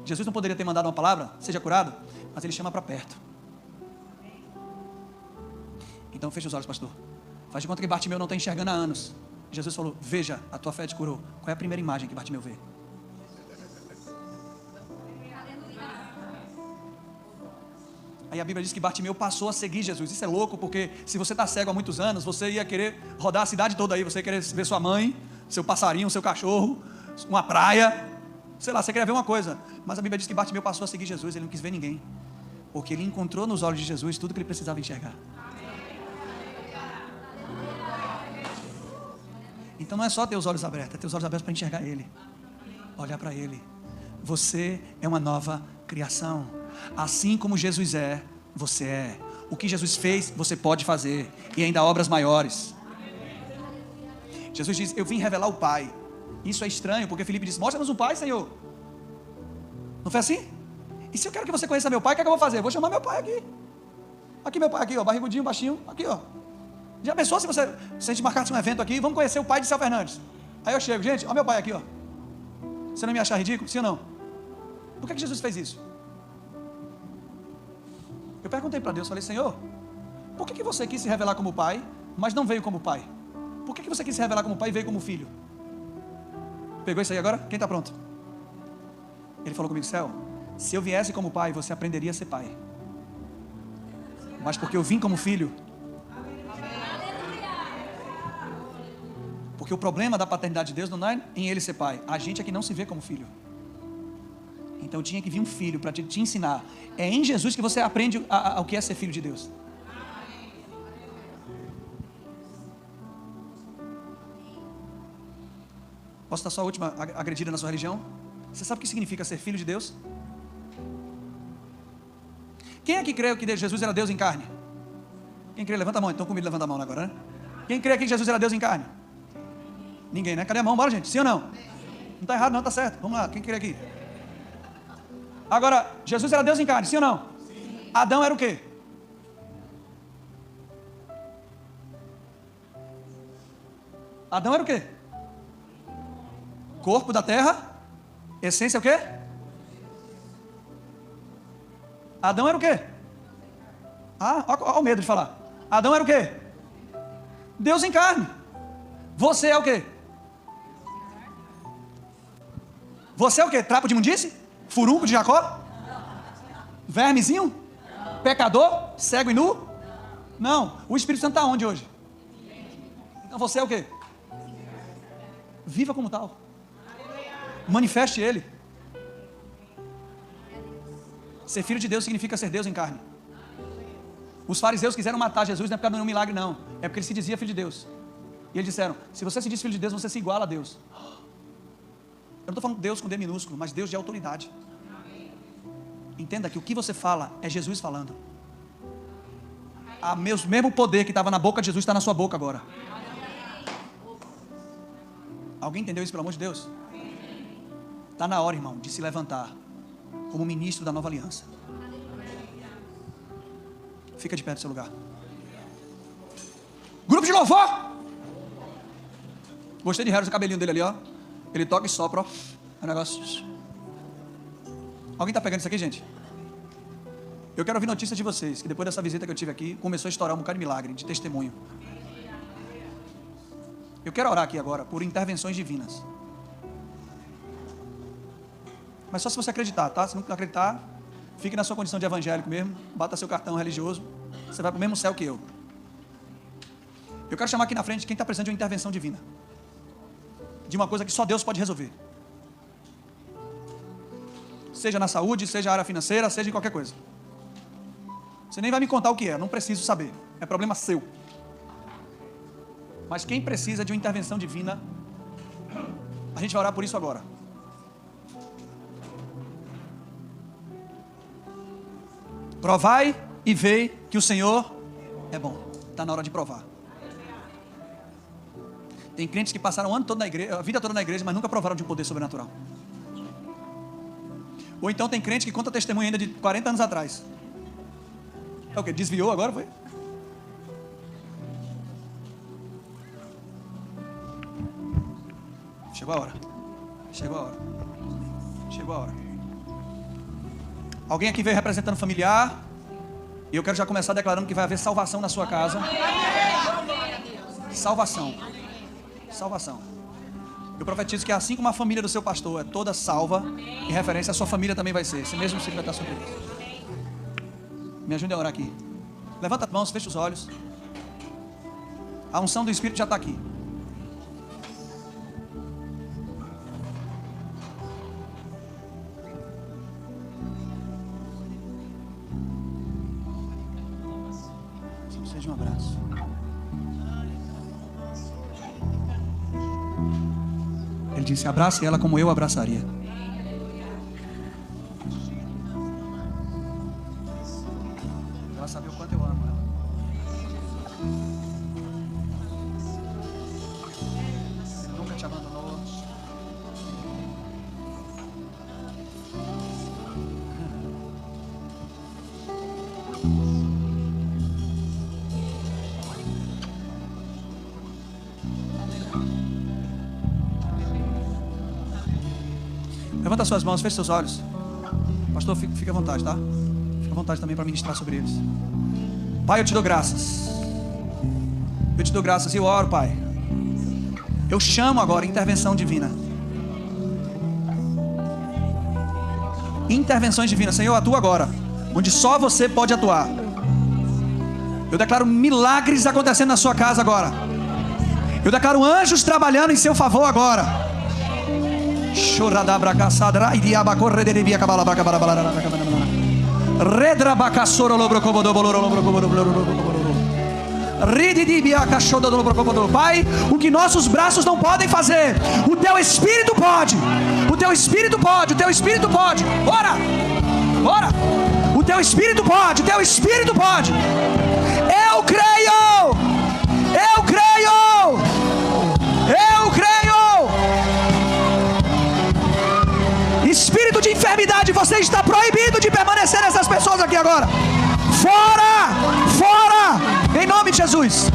Jesus não poderia ter mandado uma palavra, seja curado, mas ele chama para perto. Então fecha os olhos, pastor. Faz de conta que Bartimeu não está enxergando há anos. Jesus falou, veja, a tua fé te curou. Qual é a primeira imagem que Bartimeu vê? Aí a Bíblia diz que Bartimeu passou a seguir Jesus. Isso é louco, porque se você está cego há muitos anos, você ia querer rodar a cidade toda aí. Você ia querer ver sua mãe, seu passarinho, seu cachorro, uma praia. Sei lá, você queria ver uma coisa. Mas a Bíblia diz que Bartimeu passou a seguir Jesus. Ele não quis ver ninguém. Porque ele encontrou nos olhos de Jesus tudo que ele precisava enxergar. Então não é só ter os olhos abertos, é ter os olhos abertos para enxergar Ele. Olhar para Ele. Você é uma nova criação. Assim como Jesus é, você é. O que Jesus fez, você pode fazer. E ainda obras maiores. Jesus diz, eu vim revelar o Pai. Isso é estranho, porque Filipe disse, mostra-nos o Pai, Senhor. Não foi assim? E se eu quero que você conheça meu Pai, o que é que eu vou fazer? Eu vou chamar meu Pai aqui. Aqui meu Pai, aqui ó, barrigudinho, baixinho, aqui ó. Já pensou se a gente marcasse um evento aqui, vamos conhecer o pai de Céu Fernandes. Aí eu chego, gente, ó meu pai aqui ó. Você não me achar ridículo? Sim ou não? Por que Jesus fez isso? Eu perguntei para Deus, falei, Senhor, por que você quis se revelar como pai, mas não veio como pai? Por que você quis se revelar como pai e veio como filho? Pegou isso aí agora? Quem está pronto? Ele falou comigo, Céu, se eu viesse como pai, você aprenderia a ser pai. Mas porque eu vim como filho. Porque o problema da paternidade de Deus não é em Ele ser pai. A gente é que não se vê como filho. Então tinha que vir um filho para te ensinar. É em Jesus que você aprende o que é ser filho de Deus. Posso dar só a última agredida na sua religião? Você sabe o que significa ser filho de Deus? Quem é que crê que Jesus era Deus em carne? Quem crê? Levanta a mão. Então comigo levanta a mão agora, né? Quem crê que Jesus era Deus em carne? Ninguém, né? Cadê a mão? Bora, gente. Sim ou não? Não está errado, não, está certo. Vamos lá, quem crê aqui? Agora, Jesus era Deus em carne, sim ou não? Sim. Adão era o quê? Adão era o quê? Corpo da terra. Essência o quê? Adão era o quê? Olha o medo de falar. Adão era o quê? Deus em carne. Você é o quê? Você é o quê? Trapo de imundície? Furunco de Jacó? Vermezinho? Pecador? Cego e nu? Não. O Espírito Santo está onde hoje? Então você é o quê? Viva como tal. Manifeste Ele. Ser filho de Deus significa ser Deus em carne. Os fariseus quiseram matar Jesus, não é por causa de nenhum milagre, não. É porque ele se dizia filho de Deus. E eles disseram, se você se diz filho de Deus, você se iguala a Deus. Eu não estou falando Deus com D minúsculo, mas Deus de autoridade. Entenda que o que você fala é Jesus falando. O mesmo poder que estava na boca de Jesus está na sua boca agora. Alguém entendeu isso, pelo amor de Deus? Está na hora, irmão, de se levantar como ministro da nova aliança. Fica de pé no seu lugar. Grupo de louvor. Gostei de Harris, o cabelinho dele ali, ó. Ele toca e sopra, ó. É um negócio. Alguém está pegando isso aqui, gente? Eu quero ouvir notícias de vocês, que depois dessa visita que eu tive aqui, começou a estourar um bocado de milagre, de testemunho. Eu quero orar aqui agora por intervenções divinas. Mas só se você acreditar, tá? Se não acreditar, fique na sua condição de evangélico mesmo, bata seu cartão religioso, você vai para o mesmo céu que eu. Eu quero chamar aqui na frente quem está precisando de uma intervenção divina. De uma coisa que só Deus pode resolver. Seja na saúde, seja na área financeira, seja em qualquer coisa. Você nem vai me contar o que é, não preciso saber. É problema seu. Mas quem precisa de uma intervenção divina, a gente vai orar por isso agora. Provai e vei que o Senhor é bom. Está na hora de provar. Tem crentes que passaram o ano todo na igreja, a vida toda na igreja, mas nunca provaram de um poder sobrenatural. Ou então tem crente que conta testemunho ainda de 40 anos atrás. É o que? Desviou agora, foi? Chegou a hora. Chegou a hora. Chegou a hora. Alguém aqui veio representando familiar. E eu quero já começar declarando que vai haver salvação na sua casa. Salvação. Salvação. Eu profetizo que assim como a família do seu pastor é toda salva, em referência a sua família também vai ser. Esse mesmo ciclo vai estar sobre isso. Me ajude a orar aqui. Levanta as mãos, fecha os olhos. A unção do Espírito já está aqui. Seja um abraço. Ele disse, abrace ela como eu abraçaria. Ela sabe o quanto eu amo ela. Ele nunca te abandonou. Levanta suas mãos, feche seus olhos. Pastor, fique à vontade, tá? Fique à vontade também para ministrar sobre eles. Pai, eu te dou graças. Eu te dou graças e eu oro, Pai. Eu chamo agora intervenção divina. Intervenções divinas. Senhor, atua agora, onde só você pode atuar. Eu declaro milagres acontecendo na sua casa agora. Eu declaro anjos trabalhando em seu favor agora. Pai, o que nossos braços não podem fazer, o teu Espírito pode. O teu Espírito pode. O teu Espírito pode. Ora, ora. O teu Espírito pode. O teu Espírito pode. Eu creio. Eu creio. Eu creio. Espírito de enfermidade, você está proibido de permanecer nessas pessoas aqui agora. Fora! Fora! Em nome de Jesus.